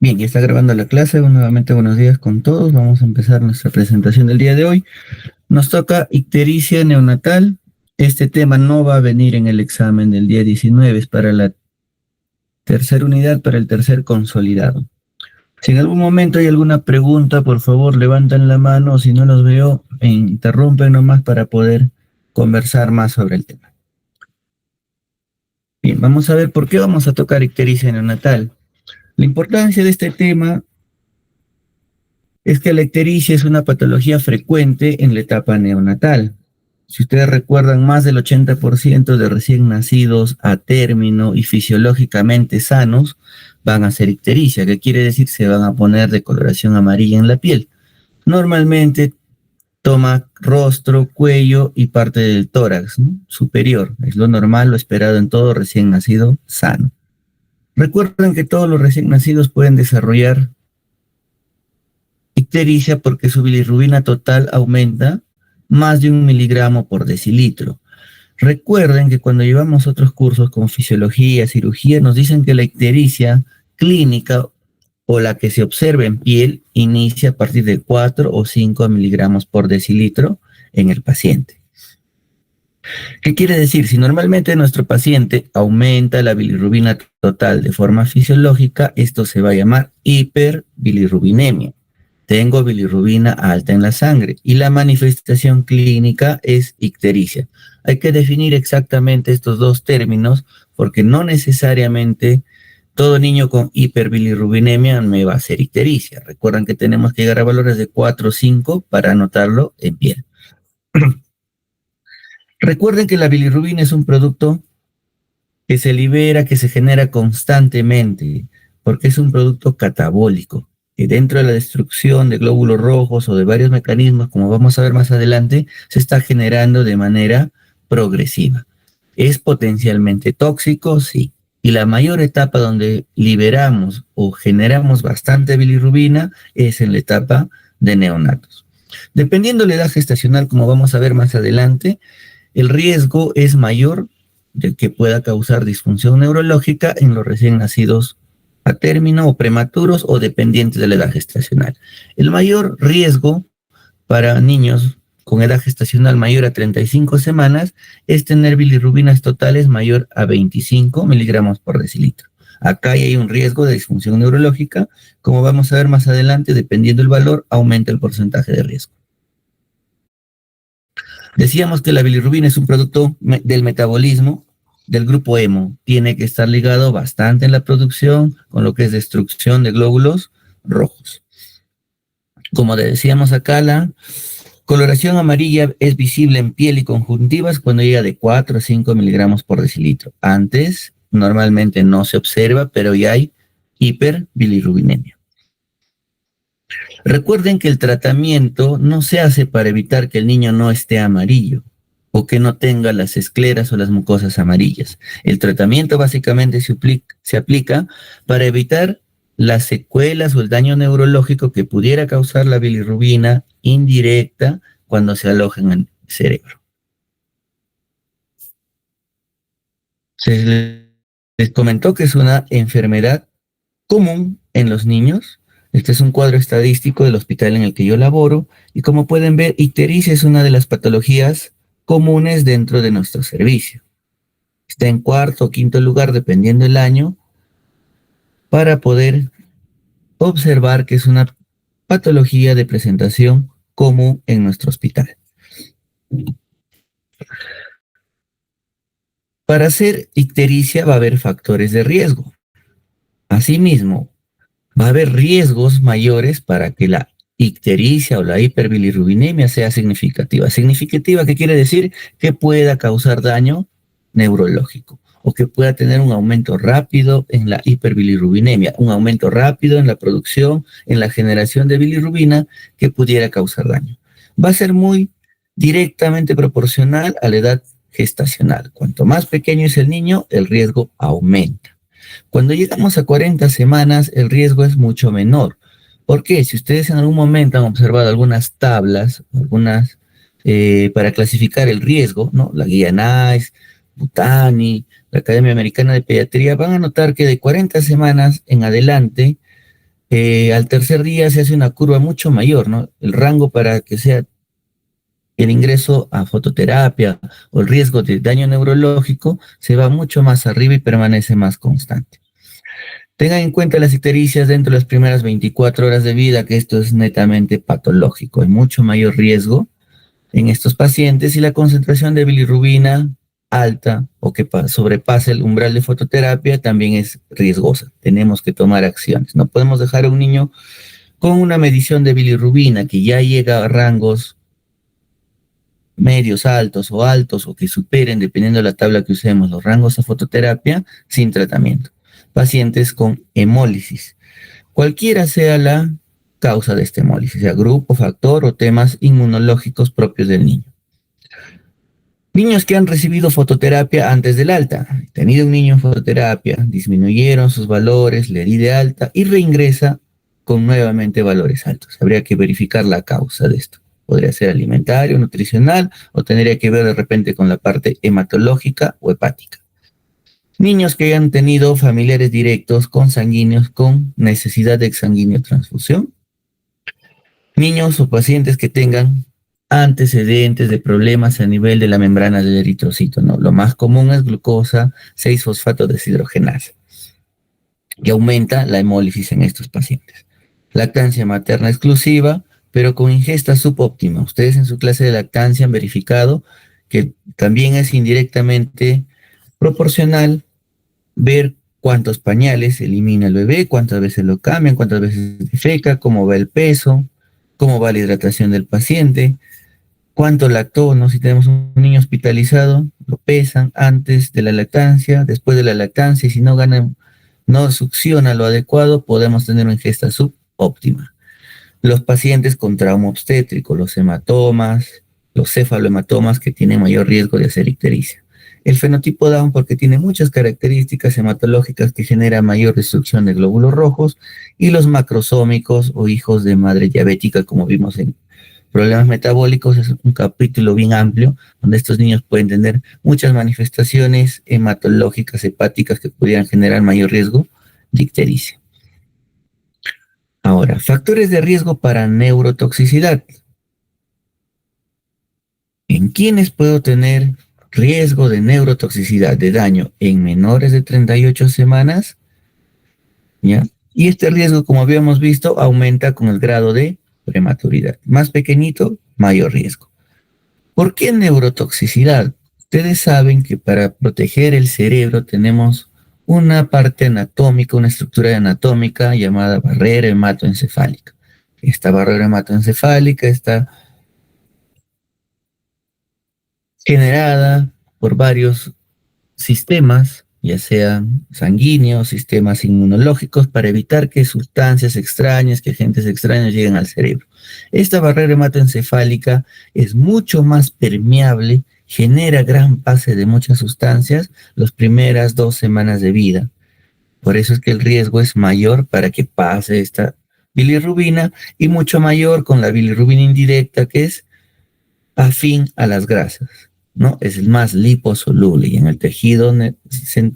Bien, ya está grabando la clase. Nuevamente buenos días con todos. Vamos a empezar nuestra presentación del día de hoy. Nos toca ictericia neonatal. Este tema no va a venir en el examen del día 19, es para la tercera unidad, para el tercer consolidado. Si en algún momento hay alguna pregunta, por favor levanten la mano, o si no los veo, interrumpen nomás para poder conversar más sobre el tema. Bien, vamos a ver por qué vamos a tocar ictericia neonatal. La importancia de este tema es que la ictericia es una patología frecuente en la etapa neonatal. Si ustedes recuerdan, más del 80% de recién nacidos a término y fisiológicamente sanos van a hacer ictericia, que quiere decir se van a poner de coloración amarilla en la piel. Normalmente toma rostro, cuello y parte del tórax, ¿no? Superior. Es lo normal, lo esperado en todo recién nacido sano. Recuerden que todos los recién nacidos pueden desarrollar ictericia porque su bilirrubina total aumenta más de 1 miligramo por decilitro. Recuerden que cuando llevamos otros cursos como fisiología, cirugía, nos dicen que la ictericia clínica o la que se observa en piel inicia a partir de 4 o 5 miligramos por decilitro en el paciente. ¿Qué quiere decir? Si normalmente nuestro paciente aumenta la bilirrubina total de forma fisiológica, esto se va a llamar hiperbilirrubinemia. Tengo bilirrubina alta en la sangre y la manifestación clínica es ictericia. Hay que definir exactamente estos dos términos porque no necesariamente todo niño con hiperbilirrubinemia me va a hacer ictericia. Recuerden que tenemos que llegar a valores de 4 o 5 para anotarlo en piel. Recuerden que la bilirrubina es un producto que se libera, que se genera constantemente, porque es un producto catabólico. Y dentro de la destrucción de glóbulos rojos o de varios mecanismos, como vamos a ver más adelante, se está generando de manera progresiva. ¿Es potencialmente tóxico? Sí. Y la mayor etapa donde liberamos o generamos bastante bilirrubina es en la etapa de neonatos. Dependiendo de la edad gestacional, como vamos a ver más adelante, el riesgo es mayor de que pueda causar disfunción neurológica en los recién nacidos a término o prematuros o dependientes de la edad gestacional. El mayor riesgo para niños con edad gestacional mayor a 35 semanas es tener bilirrubinas totales mayor a 25 miligramos por decilitro. Acá hay un riesgo de disfunción neurológica. Como vamos a ver más adelante, dependiendo del valor, aumenta el porcentaje de riesgo. Decíamos que la bilirrubina es un producto del metabolismo del grupo hemo. Tiene que estar ligado bastante en la producción con lo que es destrucción de glóbulos rojos. Como decíamos acá, la coloración amarilla es visible en piel y conjuntivas cuando llega de 4 a 5 miligramos por decilitro. Antes, normalmente no se observa, pero ya hay hiperbilirrubinemia. Recuerden que el tratamiento no se hace para evitar que el niño no esté amarillo o que no tenga las escleras o las mucosas amarillas. El tratamiento básicamente se aplica para evitar las secuelas o el daño neurológico que pudiera causar la bilirrubina indirecta cuando se aloja en el cerebro. Se les comentó que es una enfermedad común en los niños. Este es un cuadro estadístico del hospital en el que yo laboro y como pueden ver, ictericia es una de las patologías comunes dentro de nuestro servicio. Está en cuarto o quinto lugar dependiendo del año para poder observar que es una patología de presentación común en nuestro hospital. Para hacer ictericia va a haber factores de riesgo. Asimismo, va a haber riesgos mayores para que la ictericia o la hiperbilirrubinemia sea significativa. Significativa, ¿qué quiere decir? Que pueda causar daño neurológico o que pueda tener un aumento rápido en la hiperbilirrubinemia, un aumento rápido en la producción, en la generación de bilirrubina que pudiera causar daño. Va a ser muy directamente proporcional a la edad gestacional. Cuanto más pequeño es el niño, el riesgo aumenta. Cuando llegamos a 40 semanas, el riesgo es mucho menor. ¿Por qué? Si ustedes en algún momento han observado algunas tablas, para clasificar el riesgo, ¿no? La guía NICE, Butani, la Academia Americana de Pediatría, van a notar que de 40 semanas en adelante, Al tercer día se hace una curva mucho mayor, ¿no? El rango para que sea el ingreso a fototerapia o el riesgo de daño neurológico se va mucho más arriba y permanece más constante. Tengan en cuenta las ictericias dentro de las primeras 24 horas de vida, que esto es netamente patológico. Hay mucho mayor riesgo en estos pacientes y la concentración de bilirrubina alta o que sobrepase el umbral de fototerapia también es riesgosa. Tenemos que tomar acciones. No podemos dejar a un niño con una medición de bilirrubina que ya llega a rangos medios altos o que superen, dependiendo de la tabla que usemos, los rangos a fototerapia sin tratamiento. Pacientes con hemólisis, cualquiera sea la causa de esta hemólisis, sea grupo, factor o temas inmunológicos propios del niño. Niños que han recibido fototerapia antes del alta. He tenido un niño en fototerapia, disminuyeron sus valores, le di de alta y reingresa con nuevamente valores altos. Habría que verificar la causa de esto. Podría ser alimentario, nutricional o tendría que ver de repente con la parte hematológica o hepática. Niños que hayan tenido familiares directos consanguíneos con necesidad de exsanguíneo transfusión. Niños o pacientes que tengan antecedentes de problemas a nivel de la membrana del eritrocito, ¿no? Lo más común es glucosa 6-fosfato deshidrogenasa, y aumenta la hemólisis en estos pacientes. Lactancia materna exclusiva, pero con ingesta subóptima. Ustedes en su clase de lactancia han verificado que también es indirectamente proporcional ver cuántos pañales elimina el bebé, cuántas veces lo cambian, cuántas veces defeca, cómo va el peso, cómo va la hidratación del paciente, cuánto lactó, ¿no? Si tenemos un niño hospitalizado, lo pesan antes de la lactancia, después de la lactancia, y si no no succiona lo adecuado, podemos tener una ingesta subóptima. Los pacientes con trauma obstétrico, los hematomas, los cefalohematomas que tienen mayor riesgo de hacer ictericia. El fenotipo Down porque tiene muchas características hematológicas que generan mayor destrucción de glóbulos rojos, y los macrosómicos o hijos de madre diabética, como vimos en problemas metabólicos, es un capítulo bien amplio donde estos niños pueden tener muchas manifestaciones hematológicas hepáticas que pudieran generar mayor riesgo de ictericia. Ahora, factores de riesgo para neurotoxicidad. ¿En quiénes puedo tener riesgo de neurotoxicidad, de daño? En menores de 38 semanas, ¿ya? Y este riesgo, como habíamos visto, aumenta con el grado de prematuridad. Más pequeñito, mayor riesgo. ¿Por qué neurotoxicidad? Ustedes saben que para proteger el cerebro tenemos una parte anatómica, una estructura anatómica llamada barrera hematoencefálica. Esta barrera hematoencefálica está generada por varios sistemas, ya sean sanguíneos, sistemas inmunológicos, para evitar que sustancias extrañas, que agentes extraños lleguen al cerebro. Esta barrera hematoencefálica es mucho más permeable, genera gran pase de muchas sustancias las primeras 2 semanas de vida. Por eso es que el riesgo es mayor para que pase esta bilirrubina, y mucho mayor con la bilirrubina indirecta, que es afín a las grasas, ¿no? Es el más liposoluble, y en el tejido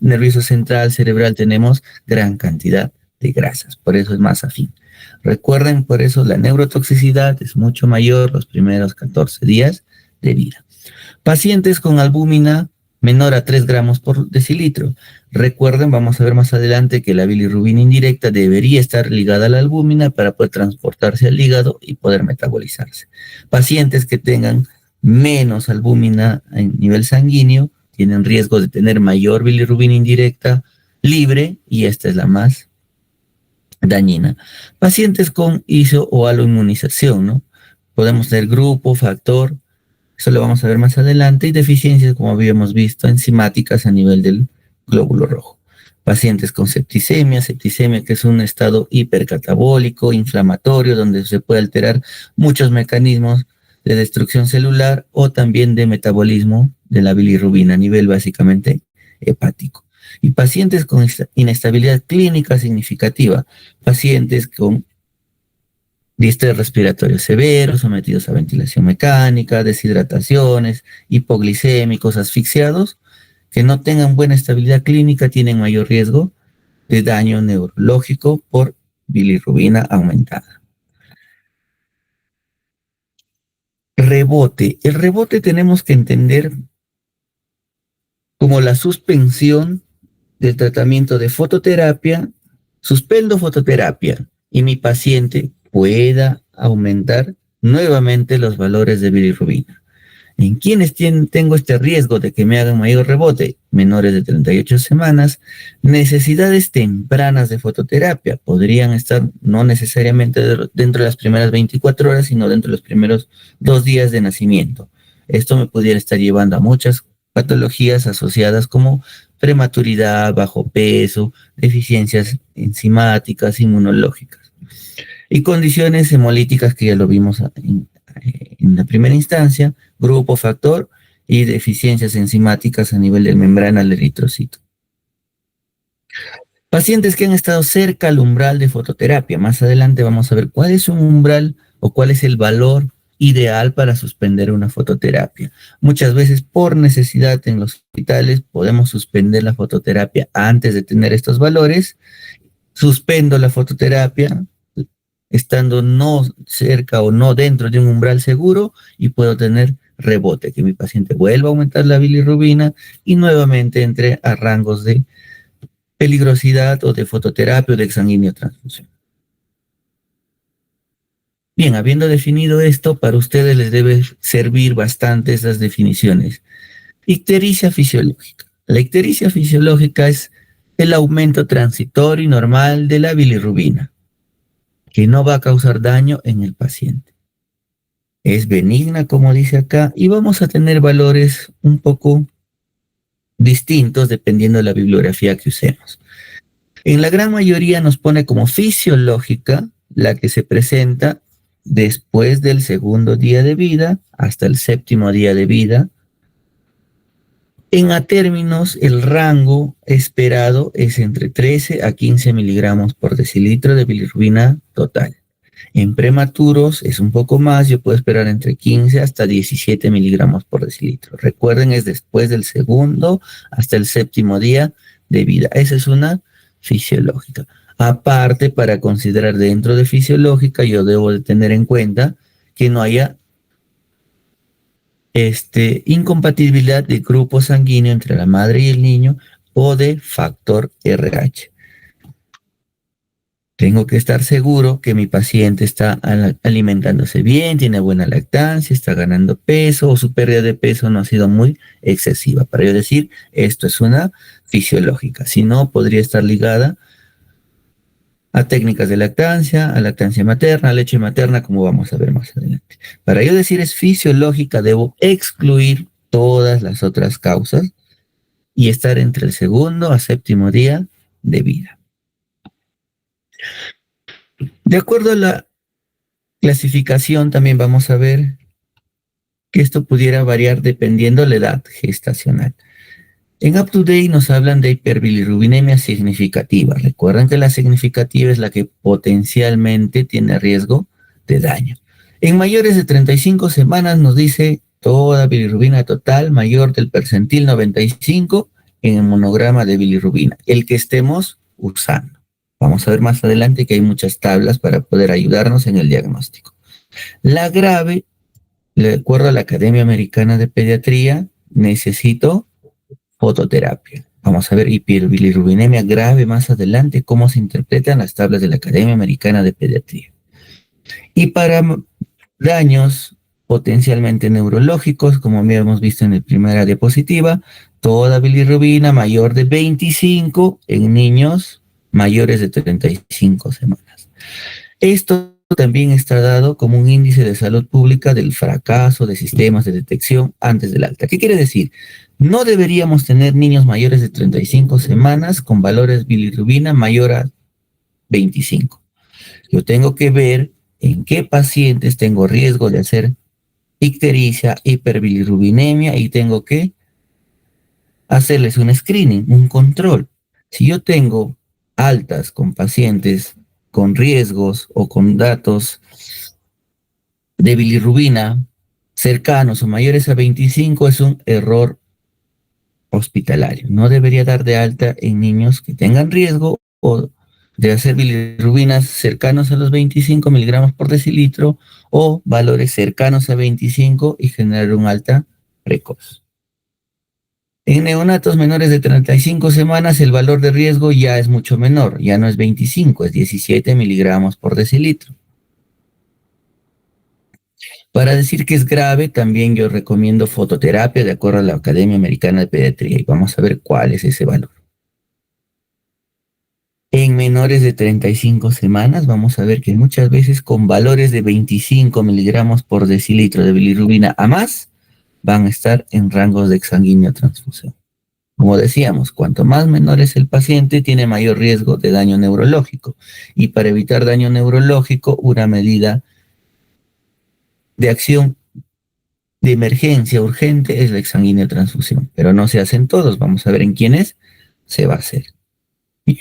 nervioso central cerebral tenemos gran cantidad de grasas, por eso es más afín. Recuerden, por eso la neurotoxicidad es mucho mayor los primeros 14 días de vida. Pacientes con albúmina menor a 3 gramos por decilitro. Recuerden, vamos a ver más adelante que la bilirrubina indirecta debería estar ligada a la albúmina para poder transportarse al hígado y poder metabolizarse. Pacientes que tengan menos albúmina en nivel sanguíneo tienen riesgo de tener mayor bilirrubina indirecta libre, y esta es la más dañina. Pacientes con iso o aloinmunización, ¿no? Podemos tener grupo, factor, eso lo vamos a ver más adelante, y deficiencias, como habíamos visto, enzimáticas a nivel del glóbulo rojo. Pacientes con septicemia que es un estado hipercatabólico, inflamatorio, donde se puede alterar muchos mecanismos de destrucción celular o también de metabolismo de la bilirrubina a nivel básicamente hepático. Y pacientes con inestabilidad clínica significativa, pacientes con distrés respiratorio severo, sometidos a ventilación mecánica, deshidrataciones, hipoglicémicos, asfixiados, que no tengan buena estabilidad clínica, tienen mayor riesgo de daño neurológico por bilirrubina aumentada. Rebote. El rebote tenemos que entender como la suspensión del tratamiento de fototerapia, suspendo fototerapia y mi paciente pueda aumentar nuevamente los valores de bilirrubina. ¿En quienes tengo este riesgo de que me hagan mayor rebote? Menores de 38 semanas, necesidades tempranas de fototerapia. Podrían estar no necesariamente dentro de las primeras 24 horas, sino dentro de los primeros 2 días de nacimiento. Esto me pudiera estar llevando a muchas patologías asociadas como prematuridad, bajo peso, deficiencias enzimáticas, inmunológicas y condiciones hemolíticas que ya lo vimos en la primera instancia, grupo factor y deficiencias enzimáticas a nivel de membrana del eritrocito. Pacientes que han estado cerca al umbral de fototerapia. Más adelante vamos a ver cuál es un umbral o cuál es el valor ideal para suspender una fototerapia. Muchas veces por necesidad en los hospitales podemos suspender la fototerapia antes de tener estos valores. Suspendo la fototerapia estando no cerca o no dentro de un umbral seguro y puedo tener rebote, que mi paciente vuelva a aumentar la bilirrubina y nuevamente entre a rangos de peligrosidad o de fototerapia o de exsanguíneo transfusión. Bien, habiendo definido esto, para ustedes les debe servir bastante esas definiciones. Ictericia fisiológica. La ictericia fisiológica es el aumento transitorio y normal de la bilirrubina, que no va a causar daño en el paciente. Es benigna, como dice acá, y vamos a tener valores un poco distintos dependiendo de la bibliografía que usemos. En la gran mayoría nos pone como fisiológica la que se presenta después del segundo día de vida hasta el séptimo día de vida. En a términos, el rango esperado es entre 13 a 15 miligramos por decilitro de bilirrubina total. En prematuros es un poco más, yo puedo esperar entre 15 hasta 17 miligramos por decilitro. Recuerden, es después del segundo hasta el séptimo día de vida. Esa es una fisiológica. Aparte, para considerar dentro de fisiológica, yo debo de tener en cuenta que no haya incompatibilidad de grupo sanguíneo entre la madre y el niño o de factor RH. Tengo que estar seguro que mi paciente está alimentándose bien, tiene buena lactancia, está ganando peso o su pérdida de peso no ha sido muy excesiva. Para yo decir, esto es una fisiológica. Si no, podría estar ligada a técnicas de lactancia, a lactancia materna, a leche materna, como vamos a ver más adelante. Para yo decir es fisiológica, debo excluir todas las otras causas y estar entre el segundo a séptimo día de vida. De acuerdo a la clasificación, también vamos a ver que esto pudiera variar dependiendo de la edad gestacional. En UpToDate nos hablan de hiperbilirrubinemia significativa. Recuerden que la significativa es la que potencialmente tiene riesgo de daño. En mayores de 35 semanas nos dice toda bilirrubina total mayor del percentil 95 en el monograma de bilirrubina, el que estemos usando. Vamos a ver más adelante que hay muchas tablas para poder ayudarnos en el diagnóstico. La grave, de acuerdo a la Academia Americana de Pediatría, necesito fototerapia. Vamos a ver hiperbilirrubinemia grave más adelante, cómo se interpretan las tablas de la Academia Americana de Pediatría. Y para daños potencialmente neurológicos, como habíamos visto en la primera diapositiva, toda bilirrubina mayor de 25 en niños mayores de 35 semanas. Esto también está dado como un índice de salud pública del fracaso de sistemas de detección antes del alta. ¿Qué quiere decir? No deberíamos tener niños mayores de 35 semanas con valores bilirrubina mayor a 25. Yo tengo que ver en qué pacientes tengo riesgo de hacer ictericia, hiperbilirrubinemia y tengo que hacerles un screening, un control. Si yo tengo altas con pacientes con riesgos o con datos de bilirrubina cercanos o mayores a 25, es un error hospitalario. No debería dar de alta en niños que tengan riesgo o Debe ser bilirrubinas cercanos a los 25 miligramos por decilitro o valores cercanos a 25 y generar un alta precoz. En neonatos menores de 35 semanas el valor de riesgo ya es mucho menor, ya no es 25, es 17 miligramos por decilitro. Para decir que es grave, también yo recomiendo fototerapia de acuerdo a la Academia Americana de Pediatría y vamos a ver cuál es ese valor. En menores de 35 semanas vamos a ver que muchas veces con valores de 25 miligramos por decilitro de bilirrubina a más van a estar en rangos de exsanguíneo transfusión. Como decíamos, cuanto más menor es el paciente, tiene mayor riesgo de daño neurológico. Y para evitar daño neurológico, una medida de acción de emergencia urgente es la exsanguínea transfusión. Pero no se hacen todos. Vamos a ver en quiénes se va a hacer. Bien.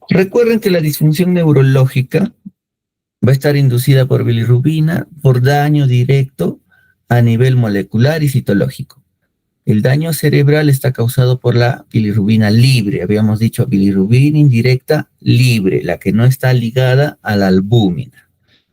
Recuerden que la disfunción neurológica va a estar inducida por bilirrubina, por daño directo a nivel molecular y citológico. El daño cerebral está causado por la bilirrubina libre. Habíamos dicho bilirrubina indirecta libre, la que no está ligada a la albúmina.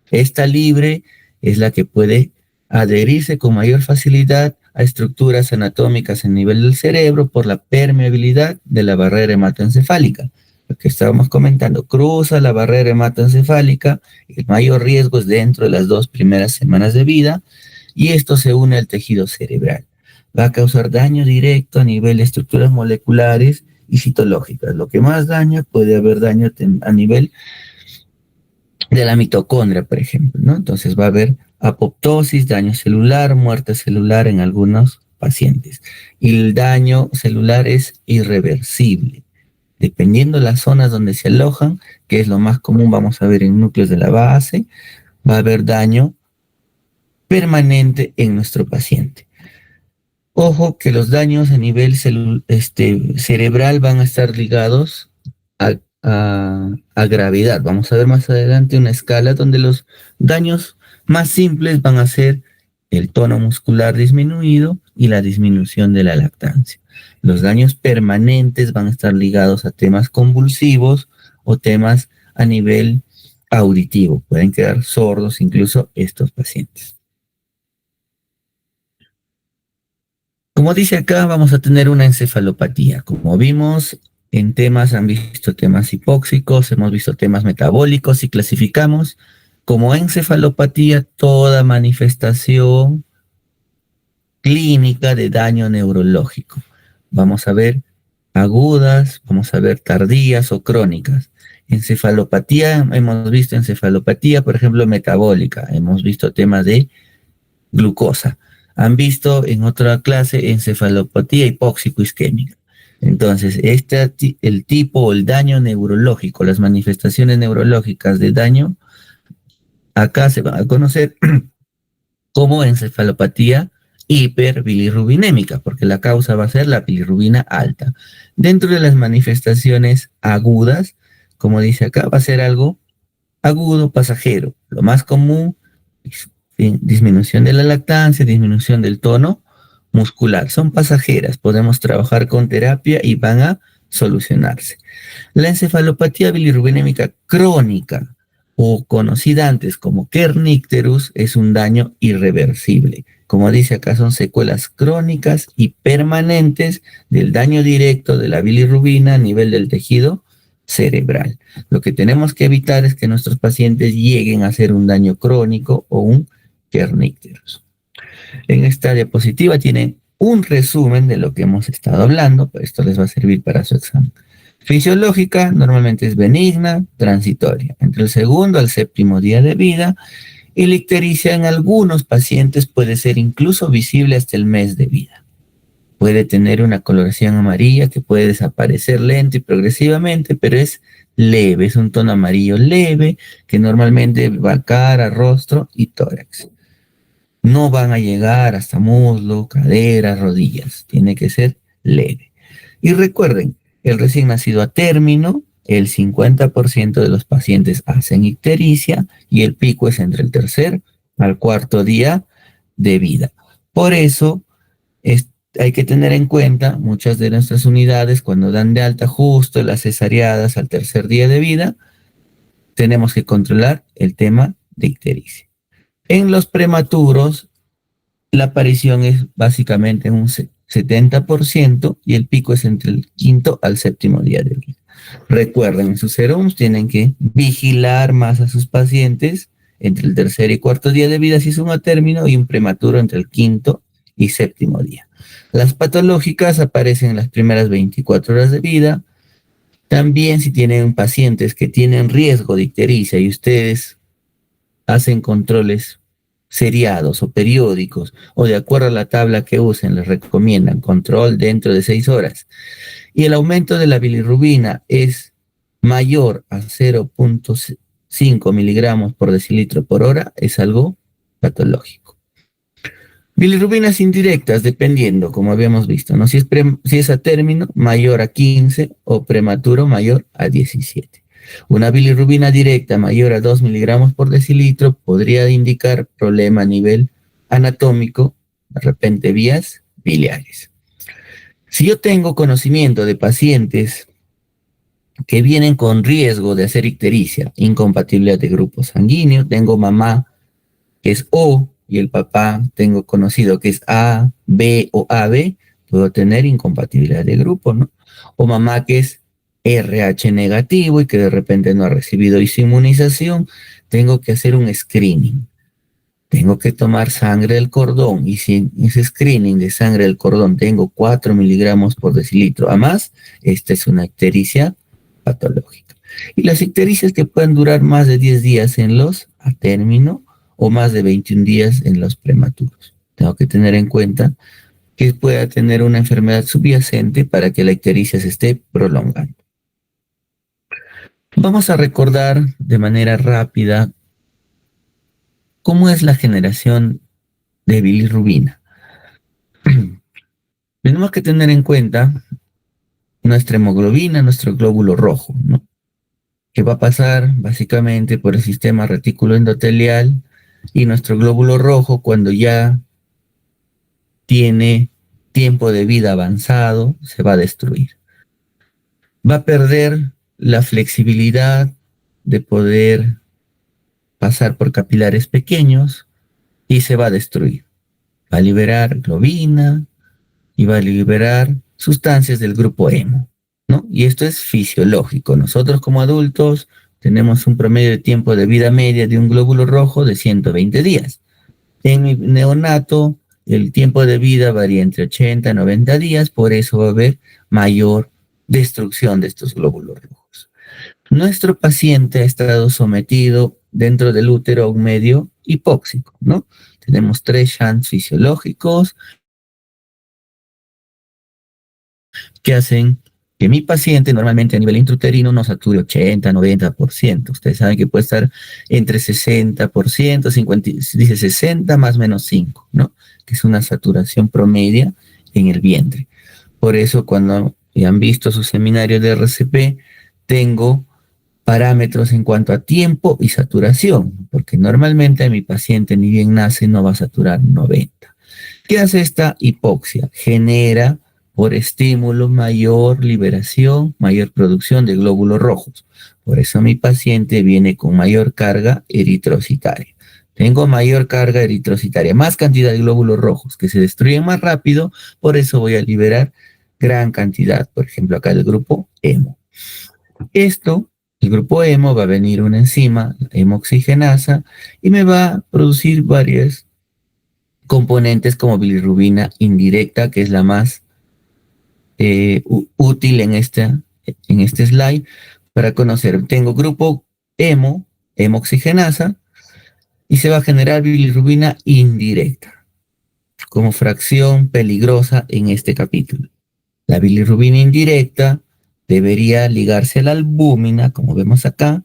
Esta libre es la que puede adherirse con mayor facilidad a estructuras anatómicas en nivel del cerebro por la permeabilidad de la barrera hematoencefálica. Lo que estábamos comentando, cruza la barrera hematoencefálica, el mayor riesgo es dentro de las 2 primeras semanas de vida y esto se une al tejido cerebral. Va a causar daño directo a nivel de estructuras moleculares y citológicas. Lo que más daña, puede haber daño a nivel de la mitocondria, por ejemplo, ¿no? Entonces va a haber apoptosis, daño celular, muerte celular en algunos pacientes. Y el daño celular es irreversible. Dependiendo de las zonas donde se alojan, que es lo más común, vamos a ver en núcleos de la base, va a haber daño permanente en nuestro paciente. Ojo que los daños a nivel cerebral van a estar ligados a gravedad. Vamos a ver más adelante una escala donde los daños más simples van a ser el tono muscular disminuido y la disminución de la lactancia. Los daños permanentes van a estar ligados a temas convulsivos o temas a nivel auditivo. Pueden quedar sordos incluso estos pacientes. Como dice acá, vamos a tener una encefalopatía. Como vimos, en temas han visto temas hipóxicos, hemos visto temas metabólicos y clasificamos como encefalopatía toda manifestación clínica de daño neurológico. Vamos a ver agudas, vamos a ver tardías o crónicas. Encefalopatía, hemos visto encefalopatía, por ejemplo, metabólica. Hemos visto temas de glucosa. Han visto en otra clase encefalopatía hipóxico-isquémica. Entonces, el tipo o el daño neurológico, las manifestaciones neurológicas de daño, acá se van a conocer como encefalopatía hiperbilirrubinémica, porque la causa va a ser la bilirrubina alta. Dentro de las manifestaciones agudas, como dice acá, va a ser algo agudo, pasajero. Lo más común es disminución de la lactancia, disminución del tono muscular. Son pasajeras, podemos trabajar con terapia y van a solucionarse. La encefalopatía bilirrubinémica crónica o conocida antes como kernicterus es un daño irreversible. Como dice acá, son secuelas crónicas y permanentes del daño directo de la bilirrubina a nivel del tejido cerebral. Lo que tenemos que evitar es que nuestros pacientes lleguen a hacer un daño crónico o un kernicterus. En esta diapositiva tienen un resumen de lo que hemos estado hablando, pero esto les va a servir para su examen. Fisiológica normalmente es benigna, transitoria, entre el segundo al séptimo día de vida, y la ictericia en algunos pacientes puede ser incluso visible hasta el mes de vida. Puede tener una coloración amarilla que puede desaparecer lento y progresivamente, pero es leve, es un tono amarillo leve que normalmente va a cara, rostro y tórax. No van a llegar hasta muslo, cadera, rodillas. Tiene que ser leve. Y recuerden, el recién nacido a término, el 50% de los pacientes hacen ictericia y el pico es entre el tercer al cuarto día de vida. Por eso Hay que tener en cuenta, muchas de nuestras unidades, cuando dan de alta justo las cesareadas al tercer día de vida, tenemos que controlar el tema de ictericia. En los prematuros, la aparición es básicamente un 70% y el pico es entre el quinto al séptimo día de vida. Recuerden, en sus serums tienen que vigilar más a sus pacientes entre el tercer y cuarto día de vida si es un a término y un prematuro entre el quinto y séptimo día. Las patológicas aparecen en las primeras 24 horas de vida. También si tienen pacientes que tienen riesgo de ictericia y ustedes hacen controles seriados o periódicos o de acuerdo a la tabla que usen, les recomiendan control dentro de 6 horas y el aumento de la bilirrubina es mayor a 0.5 miligramos por decilitro por hora, es algo patológico. Bilirrubinas indirectas, dependiendo, como habíamos visto, ¿no? Si es a término, mayor a 15 o prematuro, mayor a 17. Una bilirrubina directa mayor a 2 miligramos por decilitro podría indicar problema a nivel anatómico, de repente vías biliares. Si yo tengo conocimiento de pacientes que vienen con riesgo de hacer ictericia, incompatibilidad de grupo sanguíneo, tengo mamá que es O y el papá tengo conocido que es A, B o AB, puedo tener incompatibilidad de grupo, ¿no? O mamá que es RH negativo y que de repente no ha recibido inmunización, tengo que hacer un screening. Tengo que tomar sangre del cordón y si en ese screening de sangre del cordón tengo 4 miligramos por decilitro a más, esta es una ictericia patológica. Y las ictericias que pueden durar más de 10 días en los a término o más de 21 días en los prematuros. Tengo que tener en cuenta que pueda tener una enfermedad subyacente para que la ictericia se esté prolongando. Vamos a recordar de manera rápida cómo es la generación de bilirrubina. Tenemos que tener en cuenta nuestra hemoglobina, nuestro glóbulo rojo, ¿no? Que va a pasar básicamente por el sistema retículo endotelial y nuestro glóbulo rojo cuando ya tiene tiempo de vida avanzado se va a destruir. Va a perder la flexibilidad de poder pasar por capilares pequeños y se va a destruir. Va a liberar globina y va a liberar sustancias del grupo hemo, ¿no? Y esto es fisiológico. Nosotros como adultos tenemos un promedio de tiempo de vida media de un glóbulo rojo de 120 días. En mi neonato, el tiempo de vida varía entre 80 y 90 días, por eso va a haber mayor destrucción de estos glóbulos rojos. Nuestro paciente ha estado sometido dentro del útero a un medio hipóxico, ¿no? Tenemos 3 shunts fisiológicos que hacen que mi paciente normalmente a nivel intrauterino no sature 80, 90%. Ustedes saben que puede estar entre 60%, 50, dice 60 más menos 5, ¿no? Que es una saturación promedia en el vientre. Por eso cuando han visto su seminario de RCP, tengo parámetros en cuanto a tiempo y saturación, porque normalmente a mi paciente ni bien nace no va a saturar 90. ¿Qué hace esta hipoxia? Genera por estímulo mayor liberación, mayor producción de glóbulos rojos. Por eso mi paciente viene con mayor carga eritrocitaria. Tengo mayor carga eritrocitaria, más cantidad de glóbulos rojos que se destruyen más rápido, por eso voy a liberar gran cantidad, por ejemplo acá el grupo hemo. El grupo hemo va a venir una enzima, la hemoxigenasa, y me va a producir varias componentes como bilirrubina indirecta, que es la más útil en este slide para conocer. Tengo grupo hemo, hemoxigenasa, y se va a generar bilirrubina indirecta como fracción peligrosa en este capítulo. La bilirrubina indirecta debería ligarse a la albúmina, como vemos acá,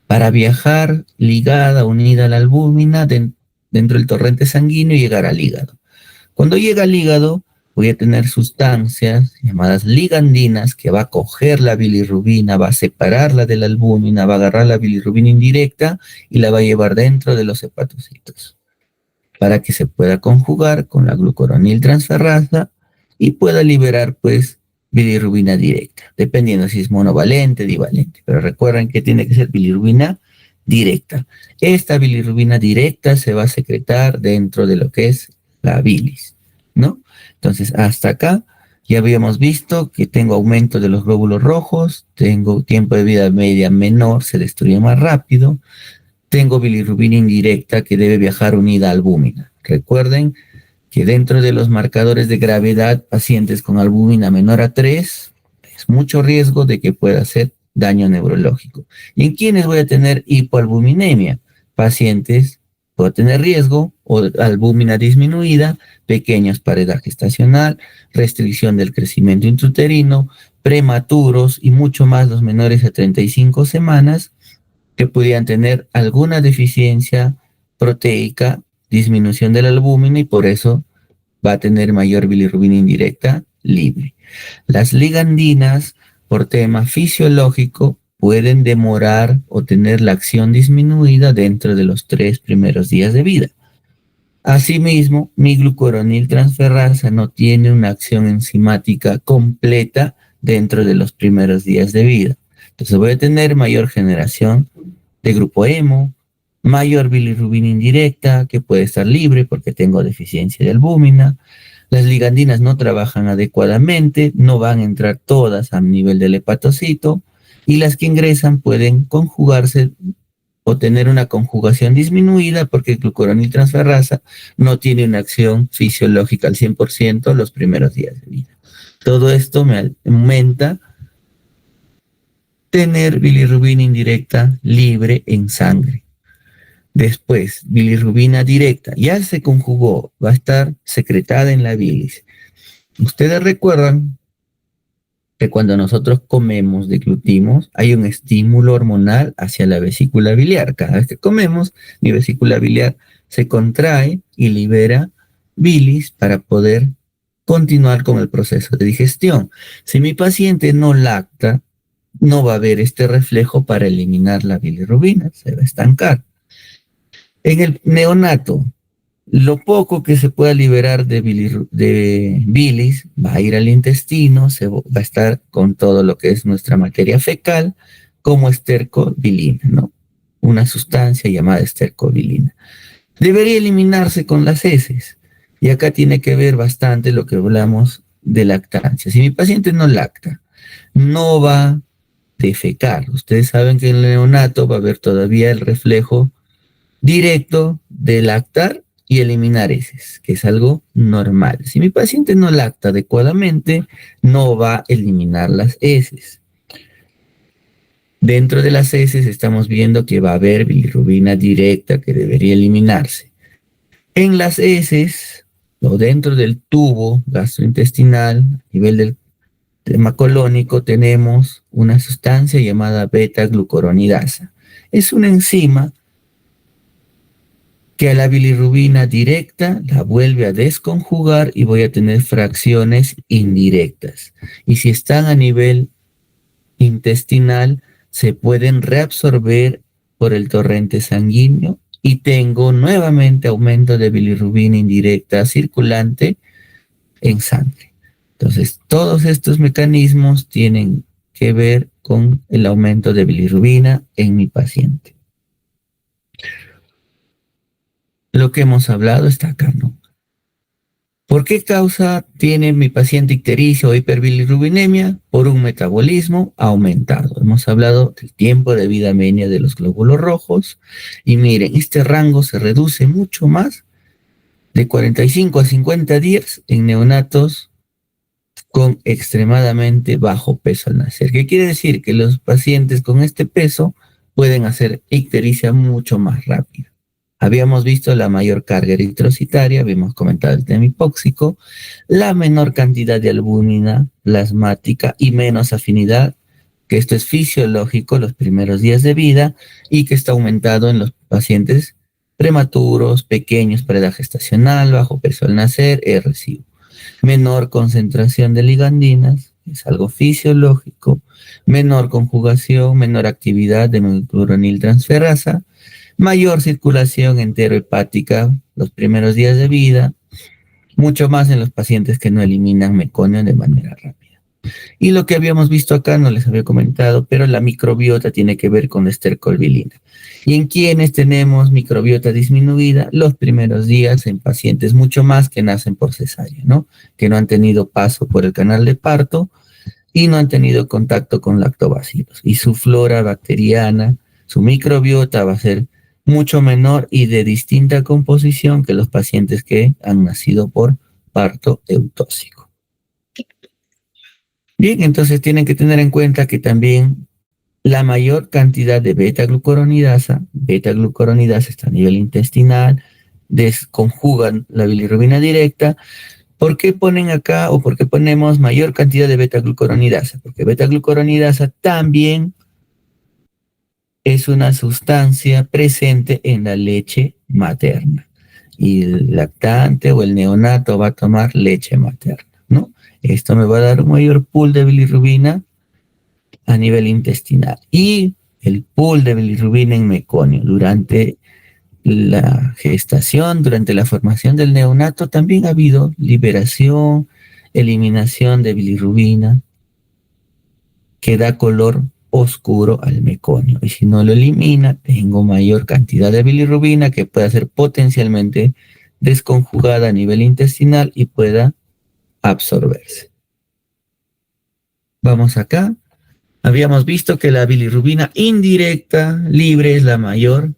para viajar ligada, unida a la albúmina dentro del torrente sanguíneo y llegar al hígado. Cuando llega al hígado, voy a tener sustancias llamadas ligandinas que va a coger la bilirrubina, va a separarla de la albúmina, va a agarrar la bilirrubina indirecta y la va a llevar dentro de los hepatocitos para que se pueda conjugar con la glucuroniltransferasa y pueda liberar pues bilirrubina directa, dependiendo si es monovalente, divalente. Pero recuerden que tiene que ser bilirrubina directa. Esta bilirrubina directa se va a secretar dentro de lo que es la bilis, ¿no? Entonces, hasta acá ya habíamos visto que tengo aumento de los glóbulos rojos, tengo tiempo de vida media menor, se destruye más rápido, tengo bilirrubina indirecta que debe viajar unida a albúmina. Recuerden que dentro de los marcadores de gravedad, pacientes con albúmina menor a 3, es mucho riesgo de que pueda hacer daño neurológico. ¿Y en quiénes voy a tener hipoalbuminemia? Pacientes, puedo tener riesgo o albúmina disminuida, pequeños para edad gestacional, restricción del crecimiento intrauterino, prematuros y mucho más los menores a 35 semanas que pudieran tener alguna deficiencia proteica, disminución de la albúmina y por eso va a tener mayor bilirrubina indirecta libre. Las ligandinas, por tema fisiológico, pueden demorar o tener la acción disminuida dentro de los 3 primeros días de vida. Asimismo, mi glucuroniltransferasa no tiene una acción enzimática completa dentro de los primeros días de vida. Entonces voy a tener mayor generación de grupo hemo, mayor bilirrubina indirecta que puede estar libre porque tengo deficiencia de albúmina. Las ligandinas no trabajan adecuadamente, no van a entrar todas a nivel del hepatocito y las que ingresan pueden conjugarse o tener una conjugación disminuida porque el glucuroniltransferasa no tiene una acción fisiológica al 100% los primeros días de vida. Todo esto me aumenta tener bilirrubina indirecta libre en sangre. Después, bilirrubina directa, ya se conjugó, va a estar secretada en la bilis. Ustedes recuerdan que cuando nosotros comemos, deglutimos, hay un estímulo hormonal hacia la vesícula biliar. Cada vez que comemos, mi vesícula biliar se contrae y libera bilis para poder continuar con el proceso de digestión. Si mi paciente no lacta, no va a haber este reflejo para eliminar la bilirrubina, se va a estancar. En el neonato, lo poco que se pueda liberar de bilis va a ir al intestino, va a estar con todo lo que es nuestra materia fecal, como estercobilina, ¿no? Una sustancia llamada estercobilina. Debería eliminarse con las heces. Y acá tiene que ver bastante lo que hablamos de lactancia. Si mi paciente no lacta, no va a defecar. Ustedes saben que en el neonato va a haber todavía el reflejo directo de lactar y eliminar heces, que es algo normal. Si mi paciente no lacta adecuadamente, no va a eliminar las heces. Dentro de las heces estamos viendo que va a haber bilirrubina directa que debería eliminarse. En las heces, o dentro del tubo gastrointestinal, a nivel del tema colónico, tenemos una sustancia llamada beta-glucuronidasa. Es una enzima que a la bilirrubina directa la vuelve a desconjugar y voy a tener fracciones indirectas. Y si están a nivel intestinal, se pueden reabsorber por el torrente sanguíneo y tengo nuevamente aumento de bilirrubina indirecta circulante en sangre. Entonces, todos estos mecanismos tienen que ver con el aumento de bilirrubina en mi paciente. Lo que hemos hablado está acá, ¿no? ¿Por qué causa tiene mi paciente ictericia o hiperbilirrubinemia? Por un metabolismo aumentado. Hemos hablado del tiempo de vida media de los glóbulos rojos. Y miren, este rango se reduce mucho más de 45 a 50 días en neonatos con extremadamente bajo peso al nacer. ¿Qué quiere decir? Que los pacientes con este peso pueden hacer ictericia mucho más rápido. Habíamos visto la mayor carga eritrocitaria, habíamos comentado el tema hipóxico, la menor cantidad de albúmina plasmática y menos afinidad, que esto es fisiológico los primeros días de vida y que está aumentado en los pacientes prematuros, pequeños para edad gestacional, bajo peso al nacer, RSIU. Menor concentración de ligandinas, es algo fisiológico, menor conjugación, menor actividad de mucho más en los pacientes que no eliminan meconio de manera rápida. Y lo que habíamos visto acá, no les había comentado, pero la microbiota tiene que ver con la estercolbilina. Y en quienes tenemos microbiota disminuida, los primeros días en pacientes mucho más que nacen por cesárea, ¿no? Que no han tenido paso por el canal de parto y no han tenido contacto con lactobacilos. Y su flora bacteriana, su microbiota va a ser mucho menor y de distinta composición que los pacientes que han nacido por parto eutóxico. Bien, entonces tienen que tener en cuenta que también la mayor cantidad de beta-glucuronidasa está a nivel intestinal, desconjugan la bilirrubina directa. ¿Por qué ponen acá o por qué ponemos mayor cantidad de beta-glucuronidasa? Porque beta-glucuronidasa también es una sustancia presente en la leche materna. Y el lactante o el neonato va a tomar leche materna, ¿no? Esto me va a dar un mayor pool de bilirrubina a nivel intestinal. Y el pool de bilirrubina en meconio durante la gestación, durante la formación del neonato, también ha habido liberación, eliminación de bilirrubina, que da color oscuro al meconio. Y si no lo elimina, tengo mayor cantidad de bilirrubina que pueda ser potencialmente desconjugada a nivel intestinal y pueda absorberse. Vamos acá. Habíamos visto que la bilirrubina indirecta, libre, es la mayor,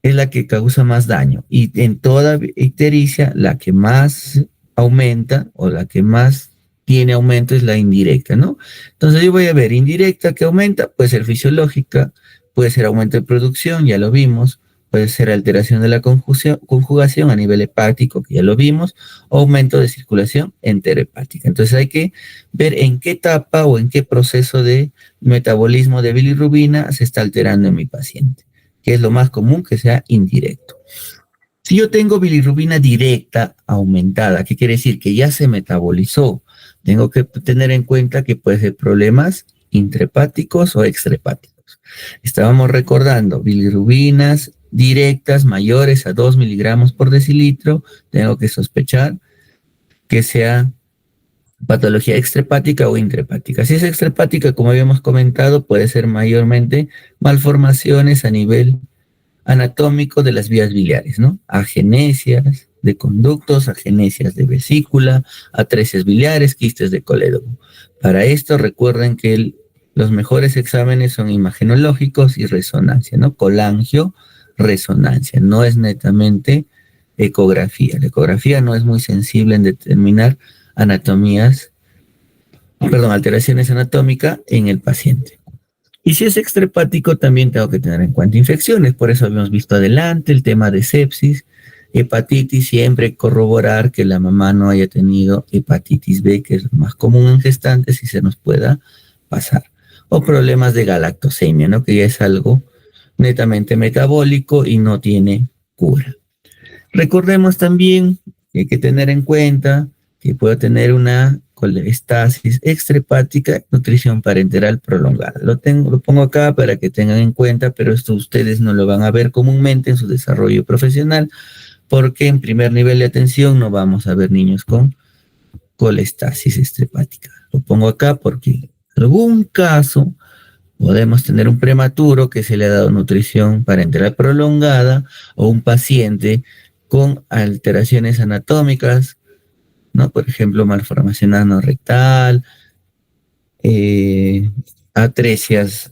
es la que causa más daño. Y en toda ictericia, la que más aumenta o la que más tiene aumento es la indirecta, ¿no? Entonces yo voy a ver, indirecta que aumenta, puede ser fisiológica, puede ser aumento de producción, ya lo vimos, puede ser alteración de la conjugación a nivel hepático, que ya lo vimos, o aumento de circulación enterohepática. Entonces hay que ver en qué etapa o en qué proceso de metabolismo de bilirrubina se está alterando en mi paciente, que es lo más común que sea indirecto. Si yo tengo bilirrubina directa aumentada, ¿qué quiere decir? Que ya se metabolizó. Tengo que tener en cuenta que puede ser problemas intrahepáticos o extrahepáticos. Estábamos recordando bilirrubinas directas mayores a 2 miligramos por decilitro. Tengo que sospechar que sea patología extrahepática o intrahepática. Si es extrahepática, como habíamos comentado, puede ser mayormente malformaciones a nivel anatómico de las vías biliares, ¿no? Agenesias de conductos, agenesias de vesícula, atresias biliares, quistes de colédomo. Para esto recuerden que los mejores exámenes son imagenológicos y resonancia, ¿no? Colangio, resonancia, no es netamente ecografía. La ecografía no es muy sensible en determinar alteraciones anatómicas en el paciente. Y si es extrahepático, también tengo que tener en cuenta infecciones. Por eso habíamos visto adelante el tema de sepsis, hepatitis, siempre corroborar que la mamá no haya tenido hepatitis B, que es lo más común en gestantes y se nos pueda pasar. O problemas de galactosemia, ¿no? Que ya es algo netamente metabólico y no tiene cura. Recordemos también que hay que tener en cuenta que puede tener una colestasis extrahepática, nutrición parenteral prolongada. Lo pongo acá para que tengan en cuenta, pero esto ustedes no lo van a ver comúnmente en su desarrollo profesional, porque en primer nivel de atención no vamos a ver niños con colestasis extrahepática. Lo pongo acá porque en algún caso podemos tener un prematuro que se le ha dado nutrición parenteral prolongada o un paciente con alteraciones anatómicas, ¿no? Por ejemplo, malformación anorrectal, atresias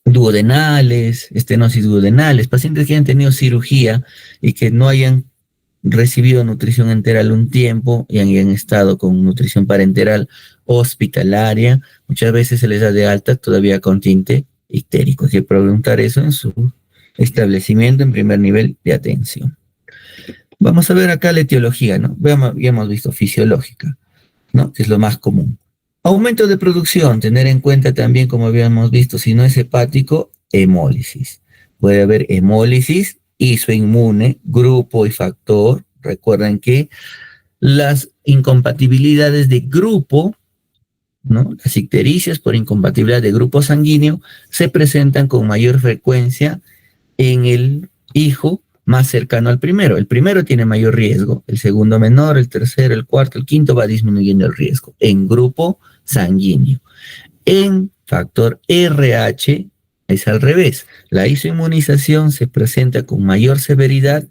duodenales, estenosis duodenales, pacientes que hayan tenido cirugía y que no hayan recibido nutrición enteral un tiempo y han estado con nutrición parenteral hospitalaria, muchas veces se les da de alta todavía con tinte ictérico. Hay que preguntar eso en su establecimiento en primer nivel de atención. Vamos a ver acá la etiología, ¿no? Ya hemos visto fisiológica, ¿no? Que es lo más común. Aumento de producción, tener en cuenta también, como habíamos visto, si no es hepático, hemólisis. Puede haber hemólisis isoinmune, grupo y factor. Recuerden que las incompatibilidades de grupo, ¿no? Las ictericias por incompatibilidad de grupo sanguíneo se presentan con mayor frecuencia en el hijo más cercano al primero. El primero tiene mayor riesgo, el segundo menor, el tercero, el cuarto, el quinto va disminuyendo el riesgo en grupo sanguíneo. En factor RH es al revés. La isoinmunización se presenta con mayor severidad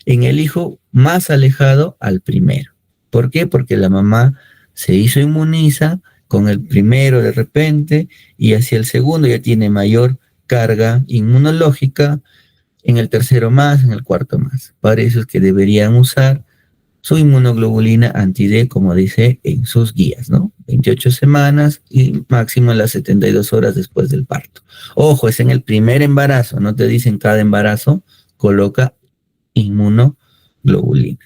en el hijo más alejado al primero. ¿Por qué? Porque la mamá se isoinmuniza con el primero de repente y hacia el segundo ya tiene mayor carga inmunológica, en el tercero más, en el cuarto más. Para eso es que deberían usar su inmunoglobulina anti-D, como dice en sus guías, ¿no? 28 semanas y máximo en las 72 horas después del parto. Ojo, es en el primer embarazo, no te dicen cada embarazo, coloca inmunoglobulina.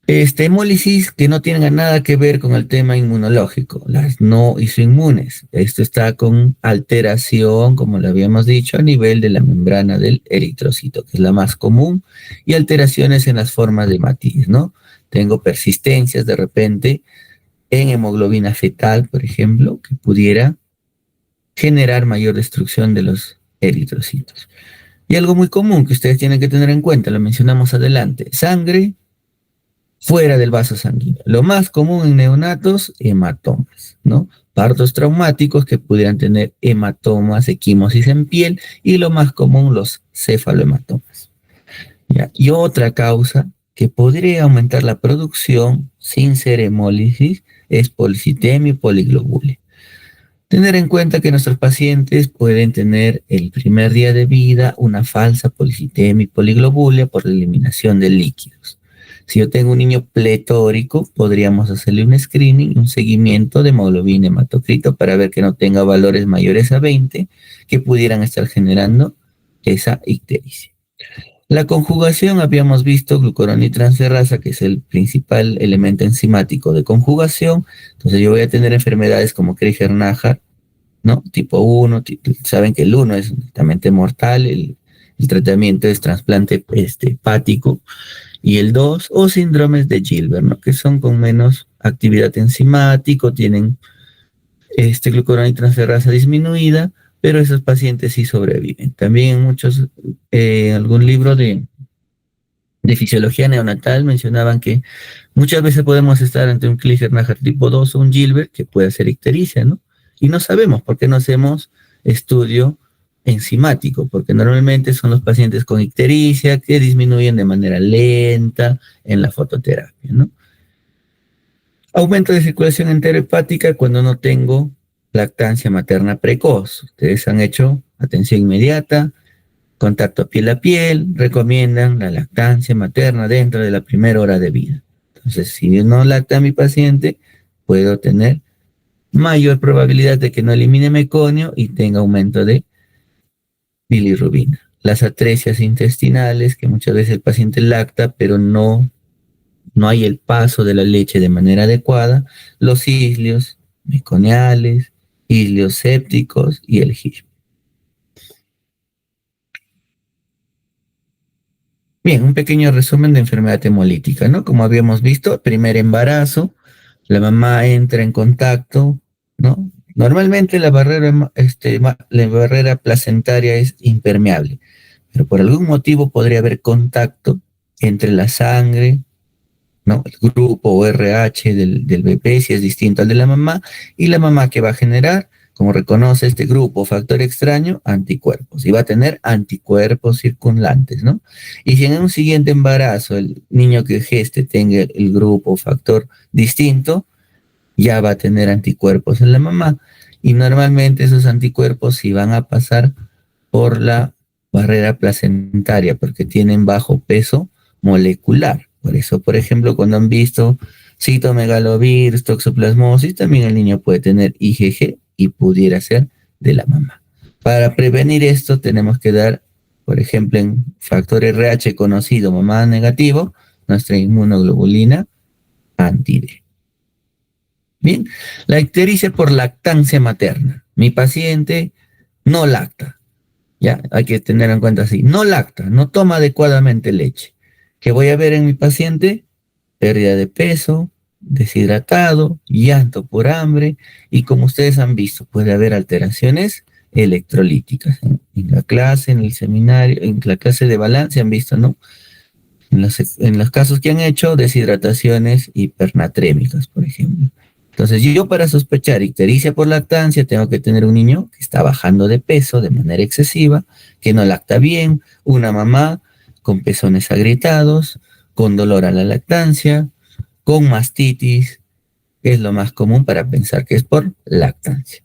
Hemólisis que no tienen nada que ver con el tema inmunológico, las no isoinmunes. Esto está con alteración, como le habíamos dicho, a nivel de la membrana del eritrocito, que es la más común, y alteraciones en las formas de matiz, ¿no? Tengo persistencias de repente en hemoglobina fetal, por ejemplo, que pudiera generar mayor destrucción de los eritrocitos. Y algo muy común que ustedes tienen que tener en cuenta, lo mencionamos adelante, sangre fuera del vaso sanguíneo. Lo más común en neonatos, hematomas, ¿no? Partos traumáticos que pudieran tener hematomas, equimosis en piel, y lo más común, los cefalohematomas. ¿Ya? Y otra causa que podría aumentar la producción sin ser hemólisis es policitemia y poliglobulia. Tener en cuenta que nuestros pacientes pueden tener el primer día de vida una falsa policitemia y poliglobulia por la eliminación de líquidos. Si yo tengo un niño pletórico, podríamos hacerle un screening, un seguimiento de hemoglobina hematocrito para ver que no tenga valores mayores a 20 que pudieran estar generando esa ictericia. La conjugación, habíamos visto glucuronidrotransferasa, que es el principal elemento enzimático de conjugación. Entonces yo voy a tener enfermedades como Krieger-Najjar, ¿no? Tipo 1, saben que el 1 es netamente mortal, el tratamiento es trasplante hepático, y el 2, o síndromes de Gilbert, ¿no? Que son con menos actividad enzimática, tienen glucuronidrotransferasa disminuida, pero esos pacientes sí sobreviven. También en muchos, algún libro de fisiología neonatal mencionaban que muchas veces podemos estar ante un Krieger-Najjar tipo 2 o un Gilbert que puede hacer ictericia, ¿no? Y no sabemos por qué no hacemos estudio enzimático, porque normalmente son los pacientes con ictericia que disminuyen de manera lenta en la fototerapia, ¿no? Aumento de circulación enterohepática cuando no tengo lactancia materna precoz. Ustedes han hecho atención inmediata, contacto piel a piel, recomiendan la lactancia materna dentro de la primera hora de vida. Entonces, si no lacta a mi paciente, puedo tener mayor probabilidad de que no elimine meconio y tenga aumento de bilirrubina. Las atresias intestinales, que muchas veces el paciente lacta, pero no hay el paso de la leche de manera adecuada, los islios meconiales, islios sépticos y el HISH. Bien, un pequeño resumen de enfermedad hemolítica, ¿no? Como habíamos visto, primer embarazo, la mamá entra en contacto, ¿no? Normalmente la barrera placentaria es impermeable, pero por algún motivo podría haber contacto entre la sangre, ¿no? El grupo RH del bebé, si es distinto al de la mamá, y la mamá que va a generar, como reconoce este grupo, factor extraño, anticuerpos, y va a tener anticuerpos circundantes, ¿no? Y si en un siguiente embarazo el niño que geste tenga el grupo, factor distinto, ya va a tener anticuerpos en la mamá, y normalmente esos anticuerpos sí van a pasar por la barrera placentaria, porque tienen bajo peso molecular. Por eso, por ejemplo, cuando han visto citomegalovirus, toxoplasmosis, también el niño puede tener IgG y pudiera ser de la mamá. Para prevenir esto tenemos que dar, por ejemplo, en factor RH conocido, mamá negativo, nuestra inmunoglobulina anti-D. Bien, la ictericia por lactancia materna. Mi paciente no lacta, ya, hay que tener en cuenta así, no lacta, no toma adecuadamente leche. ¿Qué voy a ver en mi paciente? Pérdida de peso, deshidratado, llanto por hambre, y como ustedes han visto, puede haber alteraciones electrolíticas. En la clase, en el seminario, en la clase de balance han visto, ¿no? En los casos que han hecho, deshidrataciones hipernatrémicas, por ejemplo. Entonces, yo para sospechar ictericia por lactancia tengo que tener un niño que está bajando de peso de manera excesiva, que no lacta bien, una mamá con pezones agrietados, con dolor a la lactancia, con mastitis, que es lo más común para pensar que es por lactancia.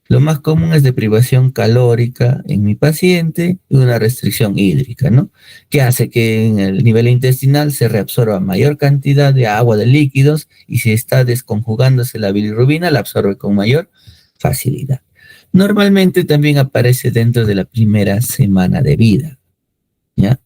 Lo más común es deprivación calórica en mi paciente y una restricción hídrica, ¿no? Que hace que en el nivel intestinal se reabsorba mayor cantidad de agua, de líquidos, y si está desconjugándose la bilirrubina, la absorbe con mayor facilidad. Normalmente también aparece dentro de la primera semana de vida, ¿ya?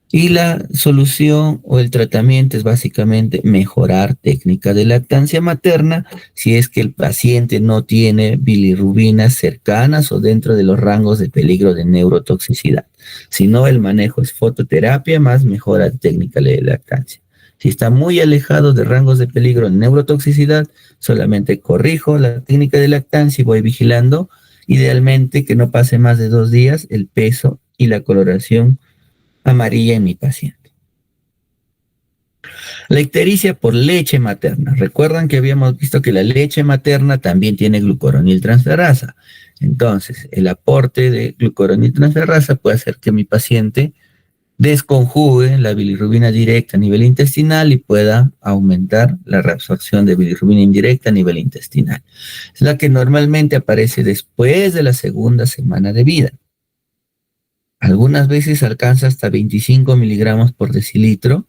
Y la solución o el tratamiento es básicamente mejorar técnica de lactancia materna si es que el paciente no tiene bilirrubinas cercanas o dentro de los rangos de peligro de neurotoxicidad. Si no, el manejo es fototerapia más mejora técnica de lactancia. Si está muy alejado de rangos de peligro de neurotoxicidad, solamente corrijo la técnica de lactancia y voy vigilando, idealmente que no pase más de 2 días el peso y la coloración amarilla en mi paciente. La ictericia por leche materna. Recuerdan que habíamos visto que la leche materna también tiene glucoronil transferasa. Entonces, el aporte de glucoronil transferasa puede hacer que mi paciente desconjugue la bilirrubina directa a nivel intestinal y pueda aumentar la reabsorción de bilirrubina indirecta a nivel intestinal. Es la que normalmente aparece después de la segunda semana de vida. Algunas veces alcanza hasta 25 miligramos por decilitro,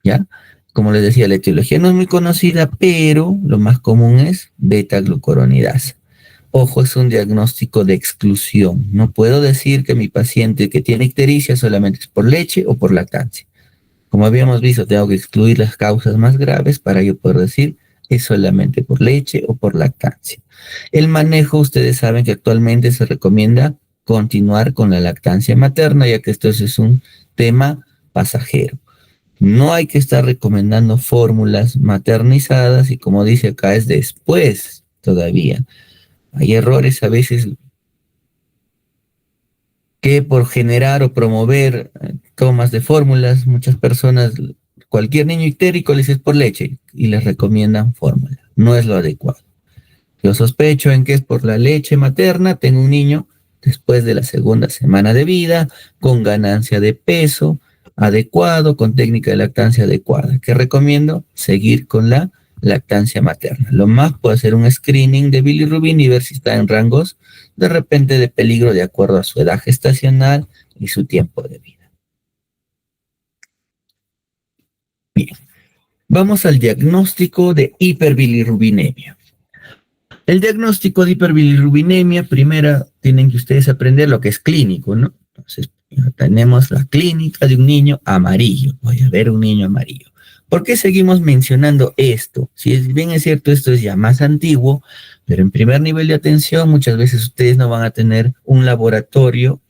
¿ya? Como les decía, la etiología no es muy conocida, pero lo más común es beta-glucuronidasa. Ojo, es un diagnóstico de exclusión. No puedo decir que mi paciente que tiene ictericia solamente es por leche o por lactancia. Como habíamos visto, tengo que excluir las causas más graves para yo poder decir es solamente por leche o por lactancia. El manejo, ustedes saben que actualmente se recomienda continuar con la lactancia materna, ya que esto es un tema pasajero. No hay que estar recomendando fórmulas maternizadas y como dice acá es después todavía. Hay errores a veces que por generar o promover tomas de fórmulas, muchas personas, cualquier niño ictérico les es por leche y les recomiendan fórmula. No es lo adecuado. Yo sospecho en que es por la leche materna, tengo un niño después de la segunda semana de vida, con ganancia de peso adecuado, con técnica de lactancia adecuada. ¿Qué recomiendo? Seguir con la lactancia materna. Lo más puedo hacer un screening de bilirrubina y ver si está en rangos de repente de peligro de acuerdo a su edad gestacional y su tiempo de vida. Bien, vamos al diagnóstico de hiperbilirrubinemia. El diagnóstico de hiperbilirrubinemia, primero tienen que ustedes aprender lo que es clínico, ¿no? Entonces, tenemos la clínica de un niño amarillo. Voy a ver un niño amarillo. ¿Por qué seguimos mencionando esto? Si bien es cierto, esto es ya más antiguo, pero en primer nivel de atención muchas veces ustedes no van a tener un laboratorio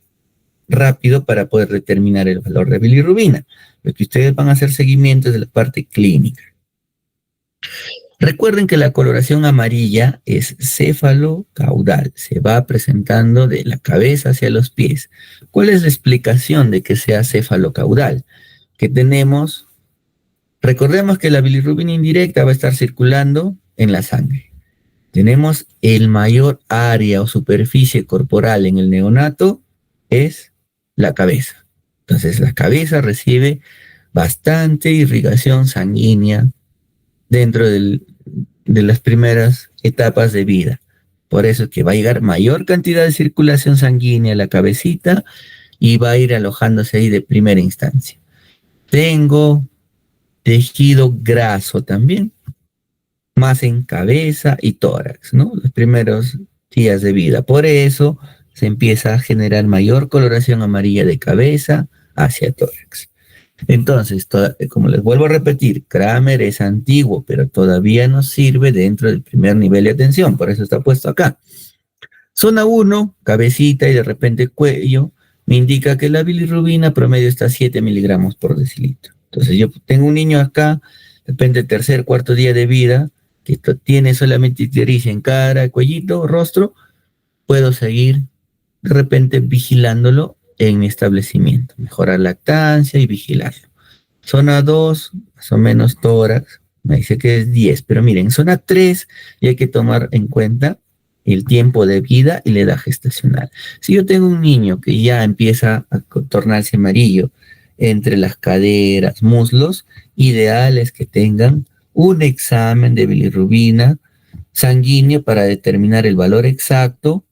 rápido para poder determinar el valor de bilirrubina. Lo que ustedes van a hacer seguimiento es de la parte clínica. Recuerden que la coloración amarilla es céfalo-caudal, se va presentando de la cabeza hacia los pies. ¿Cuál es la explicación de que sea céfalo-caudal? Que tenemos, recordemos que la bilirrubina indirecta va a estar circulando en la sangre. Tenemos el mayor área o superficie corporal en el neonato, es la cabeza. Entonces la cabeza recibe bastante irrigación sanguínea dentro de las primeras etapas de vida. Por eso es que va a llegar mayor cantidad de circulación sanguínea a la cabecita y va a ir alojándose ahí de primera instancia. Tengo tejido graso también, más en cabeza y tórax, ¿no? Los primeros días de vida. Por eso se empieza a generar mayor coloración amarilla de cabeza hacia tórax. Entonces, como les vuelvo a repetir, Kramer es antiguo, pero todavía nos sirve dentro del primer nivel de atención, por eso está puesto acá. Zona 1, cabecita y de repente cuello, me indica que la bilirrubina promedio está a 7 miligramos por decilitro. Entonces, yo tengo un niño acá, de repente tercer, cuarto día de vida, que tiene solamente ictericia en cara, cuellito, rostro, puedo seguir de repente vigilándolo en mi establecimiento, mejorar lactancia y vigilarlo. Zona 2, más o menos tórax, me dice que es 10, pero miren, zona 3 y hay que tomar en cuenta el tiempo de vida y la edad gestacional. Si yo tengo un niño que ya empieza a tornarse amarillo entre las caderas, muslos, ideal es que tengan un examen de bilirrubina sanguíneo para determinar el valor exacto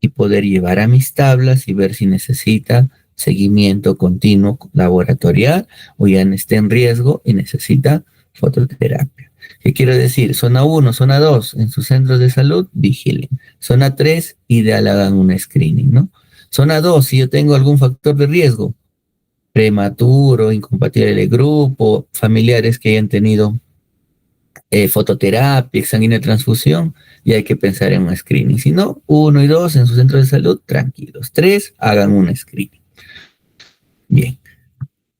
y poder llevar a mis tablas y ver si necesita seguimiento continuo laboratorial o ya esté en riesgo y necesita fototerapia. ¿Qué quiero decir? Zona 1, zona 2, en sus centros de salud, vigilen. Zona 3, ideal hagan un screening, ¿no? Zona 2, si yo tengo algún factor de riesgo, prematuro, incompatible de grupo, familiares que hayan tenido fototerapia, sanguínea de transfusión, y hay que pensar en un screening. Si no, 1 y 2 en sus centros de salud, tranquilos. 3, hagan un screening. Bien,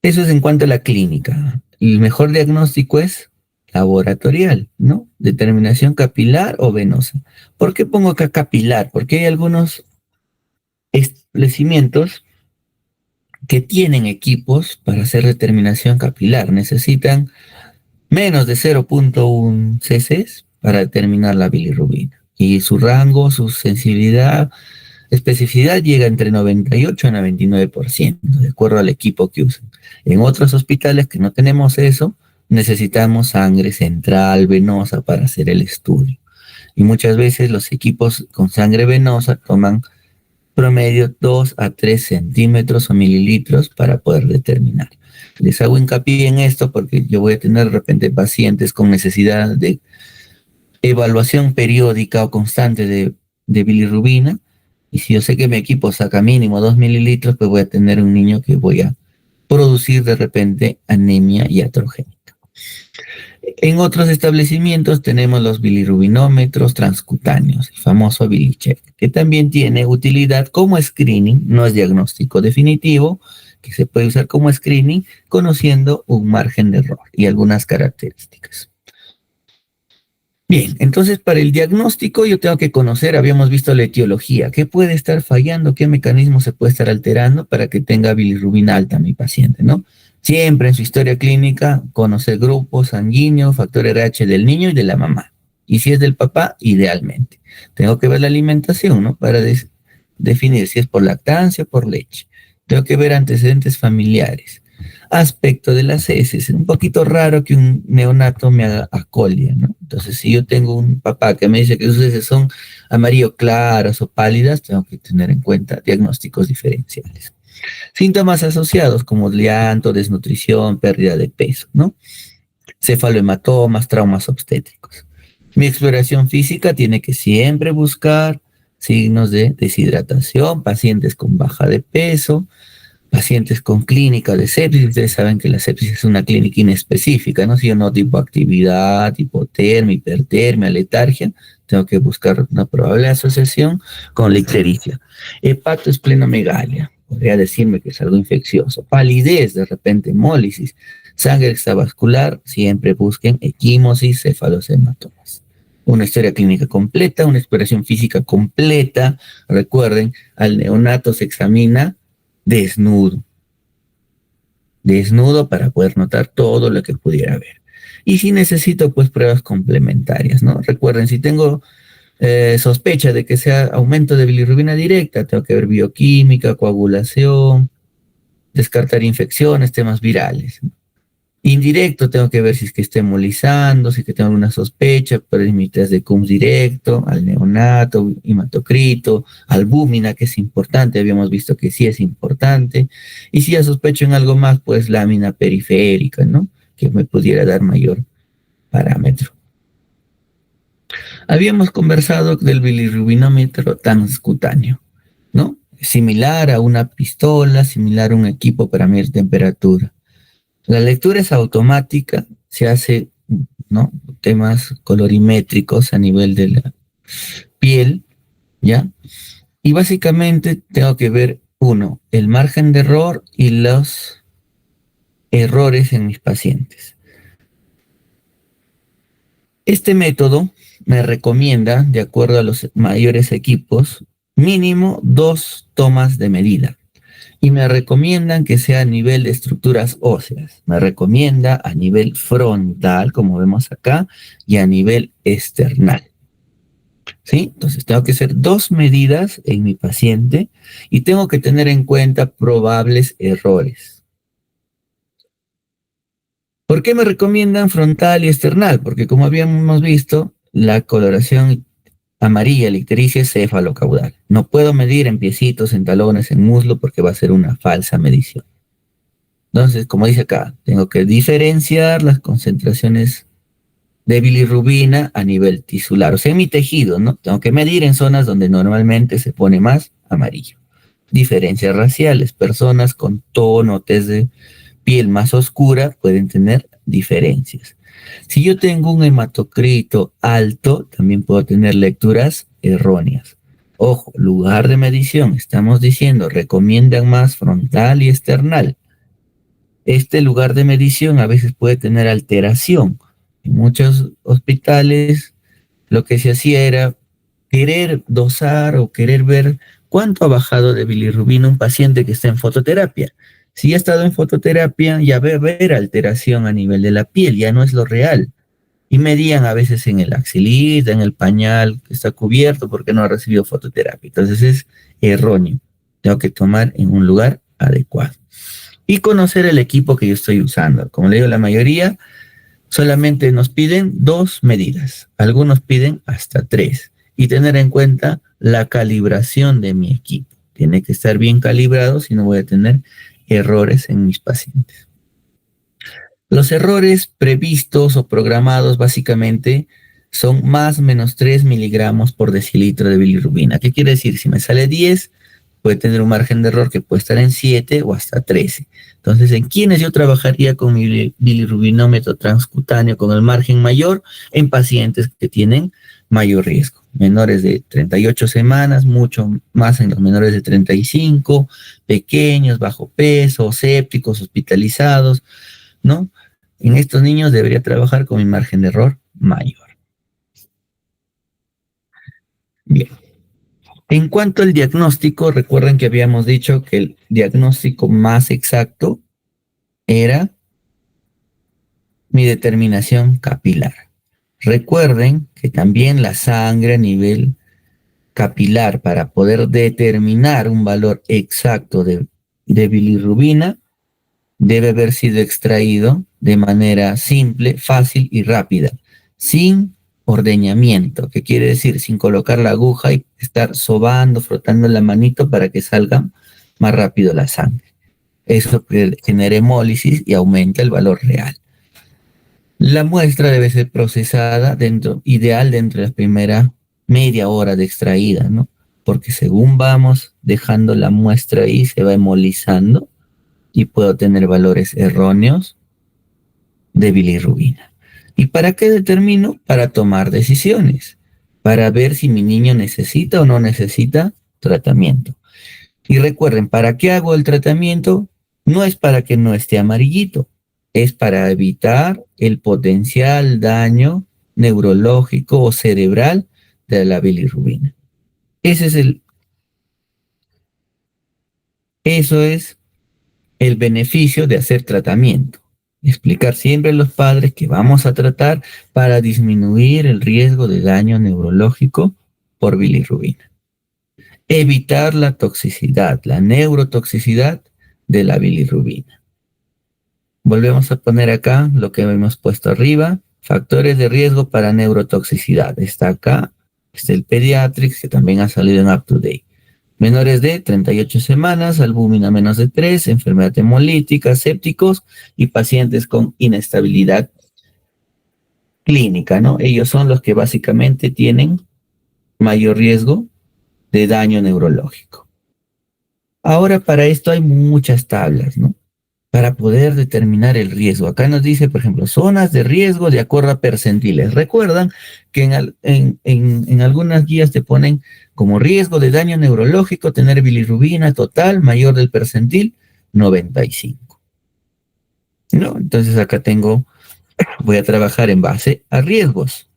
eso es en cuanto a la clínica. El mejor diagnóstico es laboratorial, ¿no? Determinación capilar o venosa. ¿Por qué pongo acá capilar? Porque hay algunos establecimientos que tienen equipos para hacer determinación capilar. Necesitan menos de 0.1 cc para determinar la bilirrubina. Y su rango, su sensibilidad, especificidad llega entre 98 a 99%, de acuerdo al equipo que usen. En otros hospitales que no tenemos eso, necesitamos sangre central, venosa para hacer el estudio. Y muchas veces los equipos con sangre venosa toman promedio 2 a 3 centímetros o mililitros para poder determinar. Les hago hincapié en esto porque yo voy a tener de repente pacientes con necesidad de evaluación periódica o constante de bilirrubina, y si yo sé que mi equipo saca mínimo 2 mililitros, pues voy a tener un niño que voy a producir de repente anemia iatrogénica. En otros establecimientos tenemos los bilirrubinómetros transcutáneos, el famoso BiliCheck, que también tiene utilidad como screening, no es diagnóstico definitivo, que se puede usar como screening conociendo un margen de error y algunas características. Bien, entonces para el diagnóstico yo tengo que conocer, habíamos visto la etiología, qué puede estar fallando, qué mecanismo se puede estar alterando para que tenga bilirrubina alta mi paciente, ¿no? Siempre en su historia clínica, conocer grupo sanguíneo, factor RH del niño y de la mamá. Y si es del papá, idealmente. Tengo que ver la alimentación, ¿no? Para definir si es por lactancia o por leche. Tengo que ver antecedentes familiares. Aspecto de las heces. Es un poquito raro que un neonato me haga acolia, ¿no? Entonces, si yo tengo un papá que me dice que sus heces son amarillo claras o pálidas, tengo que tener en cuenta diagnósticos diferenciales. Síntomas asociados como llanto, desnutrición, pérdida de peso, ¿no? Cefalohematomas, traumas obstétricos. Mi exploración física tiene que siempre buscar signos de deshidratación, pacientes con baja de peso, pacientes con clínica de sepsis. Ustedes saben que la sepsis es una clínica inespecífica, ¿no? Si yo noto hipoactividad, hipotermia, hipertermia, letargia, tengo que buscar una probable asociación con la ictericia. Hepatoesplenomegalia, podría decirme que es algo infeccioso. Palidez, de repente hemólisis. Sangre extravascular, siempre busquen equimosis, cefalocematomas. Una historia clínica completa, una exploración física completa. Recuerden, al neonato se examina desnudo. Desnudo para poder notar todo lo que pudiera haber. Y si necesito, pues pruebas complementarias, ¿no? Recuerden, si tengo sospecha de que sea aumento de bilirrubina directa, tengo que ver bioquímica, coagulación, descartar infecciones, temas virales. Indirecto, tengo que ver si es que está hemolizando, si es que tengo alguna sospecha, peritonitis de Coombs directo, al neonato, hematocrito, albúmina, que es importante, habíamos visto que sí es importante, y si ya sospecho en algo más, pues lámina periférica, ¿no? Que me pudiera dar mayor parámetro. Habíamos conversado del bilirrubinómetro transcutáneo, ¿no? Similar a una pistola, similar a un equipo para medir temperatura. La lectura es automática, se hace, ¿no? Temas colorimétricos a nivel de la piel, ¿ya? Y básicamente tengo que ver, uno, el margen de error y los errores en mis pacientes. Este método me recomienda, de acuerdo a los mayores equipos, mínimo 2 tomas de medida. Y me recomiendan que sea a nivel de estructuras óseas. Me recomienda a nivel frontal, como vemos acá, y a nivel external. ¿Sí? Entonces tengo que hacer 2 medidas en mi paciente y tengo que tener en cuenta probables errores. ¿Por qué me recomiendan frontal y external? Porque como habíamos visto, la coloración amarilla, la ictericia es cefalocaudal. No puedo medir en piecitos, en talones, en muslo, porque va a ser una falsa medición. Entonces, como dice acá, tengo que diferenciar las concentraciones de bilirrubina a nivel tisular, o sea, en mi tejido, ¿no? Tengo que medir en zonas donde normalmente se pone más amarillo. Diferencias raciales, personas con tono, tez de piel más oscura pueden tener diferencias. Si yo tengo un hematocrito alto, también puedo tener lecturas erróneas. Ojo, lugar de medición, estamos diciendo, recomiendan más frontal y external. Este lugar de medición a veces puede tener alteración. En muchos hospitales lo que se hacía era querer dosar o querer ver cuánto ha bajado de bilirrubina un paciente que está en fototerapia. Si ha estado en fototerapia, ya va a haber alteración a nivel de la piel, ya no es lo real. Y medían a veces en el axilita, en el pañal que está cubierto porque no ha recibido fototerapia. Entonces es erróneo. Tengo que tomar en un lugar adecuado. Y conocer el equipo que yo estoy usando. Como le digo, la mayoría solamente nos piden 2 medidas. Algunos piden hasta 3. Y tener en cuenta la calibración de mi equipo. Tiene que estar bien calibrado si no voy a tener errores en mis pacientes. Los errores previstos o programados básicamente son más o menos 3 miligramos por decilitro de bilirrubina. ¿Qué quiere decir? Si me sale 10, puede tener un margen de error que puede estar en 7 o hasta 13. Entonces, ¿en quiénes yo trabajaría con mi bilirrubinómetro transcutáneo con el margen mayor? En pacientes que tienen mayor riesgo. Menores de 38 semanas, mucho más en los menores de 35, pequeños, bajo peso, sépticos, hospitalizados, ¿no? En estos niños debería trabajar con mi margen de error mayor. Bien. En cuanto al diagnóstico, recuerden que habíamos dicho que el diagnóstico más exacto era mi determinación capilar. Recuerden que también la sangre a nivel capilar para poder determinar un valor exacto de bilirrubina debe haber sido extraído de manera simple, fácil y rápida, sin ordeñamiento, que quiere decir sin colocar la aguja y estar sobando, frotando la manito para que salga más rápido la sangre. Eso genera hemólisis y aumenta el valor real. La muestra debe ser procesada ideal dentro de la primera media hora de extraída, ¿no? Porque según vamos dejando la muestra ahí, se va hemolizando y puedo tener valores erróneos de bilirrubina. ¿Y para qué determino? Para tomar decisiones, para ver si mi niño necesita o no necesita tratamiento. Y recuerden, ¿para qué hago el tratamiento? No es para que no esté amarillito, es para evitar el potencial daño neurológico o cerebral de la bilirrubina. Ese es eso es el beneficio de hacer tratamiento. Explicar siempre a los padres que vamos a tratar para disminuir el riesgo de daño neurológico por bilirrubina. Evitar la toxicidad, la neurotoxicidad de la bilirrubina. Volvemos a poner acá lo que hemos puesto arriba. Factores de riesgo para neurotoxicidad. Está acá. Está el Pediatrics, que también ha salido en Up to Date. Menores de 38 semanas, albúmina menos de 3, enfermedad hemolítica, sépticos y pacientes con inestabilidad clínica, ¿no? Ellos son los que básicamente tienen mayor riesgo de daño neurológico. Ahora, para esto hay muchas tablas, ¿no? Para poder determinar el riesgo. Acá nos dice, por ejemplo, zonas de riesgo de acuerdo a percentiles. Recuerdan que en algunas guías te ponen como riesgo de daño neurológico tener bilirrubina total mayor del percentil 95. ¿No? Entonces acá voy a trabajar en base a riesgos.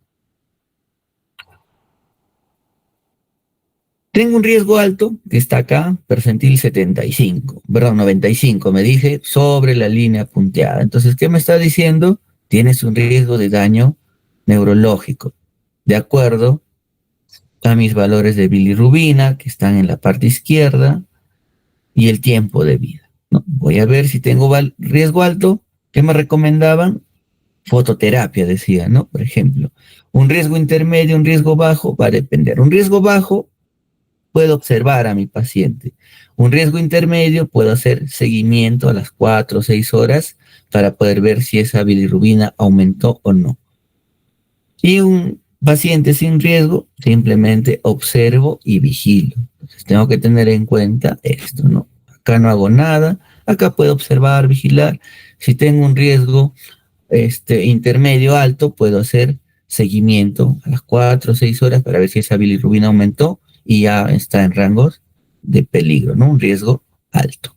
Tengo un riesgo alto que está acá, percentil 75, perdón, 95, me dije, sobre la línea punteada. Entonces, ¿qué me está diciendo? Tienes un riesgo de daño neurológico, de acuerdo a mis valores de bilirrubina, que están en la parte izquierda, y el tiempo de vida, ¿no? Voy a ver si tengo riesgo alto. ¿Qué me recomendaban? Fototerapia, decía, ¿no? Por ejemplo, un riesgo intermedio, un riesgo bajo, va a depender. Un riesgo bajo, puedo observar a mi paciente. Un riesgo intermedio, puedo hacer seguimiento a las 4 o 6 horas para poder ver si esa bilirrubina aumentó o no. Y un paciente sin riesgo, simplemente observo y vigilo. Entonces tengo que tener en cuenta esto, ¿no? Acá no hago nada, acá puedo observar, vigilar. Si tengo un riesgo intermedio alto, puedo hacer seguimiento a las 4 o 6 horas para ver si esa bilirrubina aumentó y ya está en rangos de peligro, ¿no? Un riesgo alto.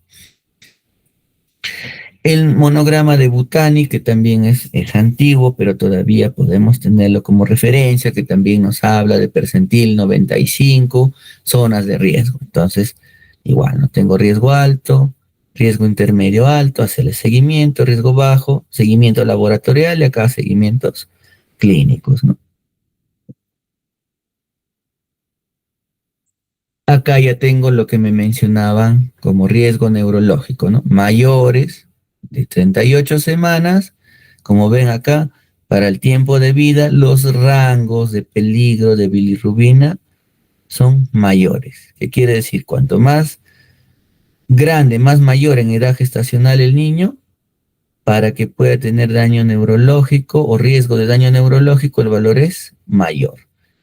El monograma de Butani, que también es antiguo, pero todavía podemos tenerlo como referencia, que también nos habla de percentil 95, zonas de riesgo. Entonces, igual, no tengo riesgo alto, riesgo intermedio alto, hacerle seguimiento, riesgo bajo, seguimiento laboratorial y acá seguimientos clínicos, ¿no? Acá ya tengo lo que me mencionaban como riesgo neurológico, ¿no? Mayores de 38 semanas, como ven acá, para el tiempo de vida, los rangos de peligro de bilirrubina son mayores. ¿Qué quiere decir? Cuanto más grande, más mayor en edad gestacional el niño, para que pueda tener daño neurológico o riesgo de daño neurológico, el valor es mayor.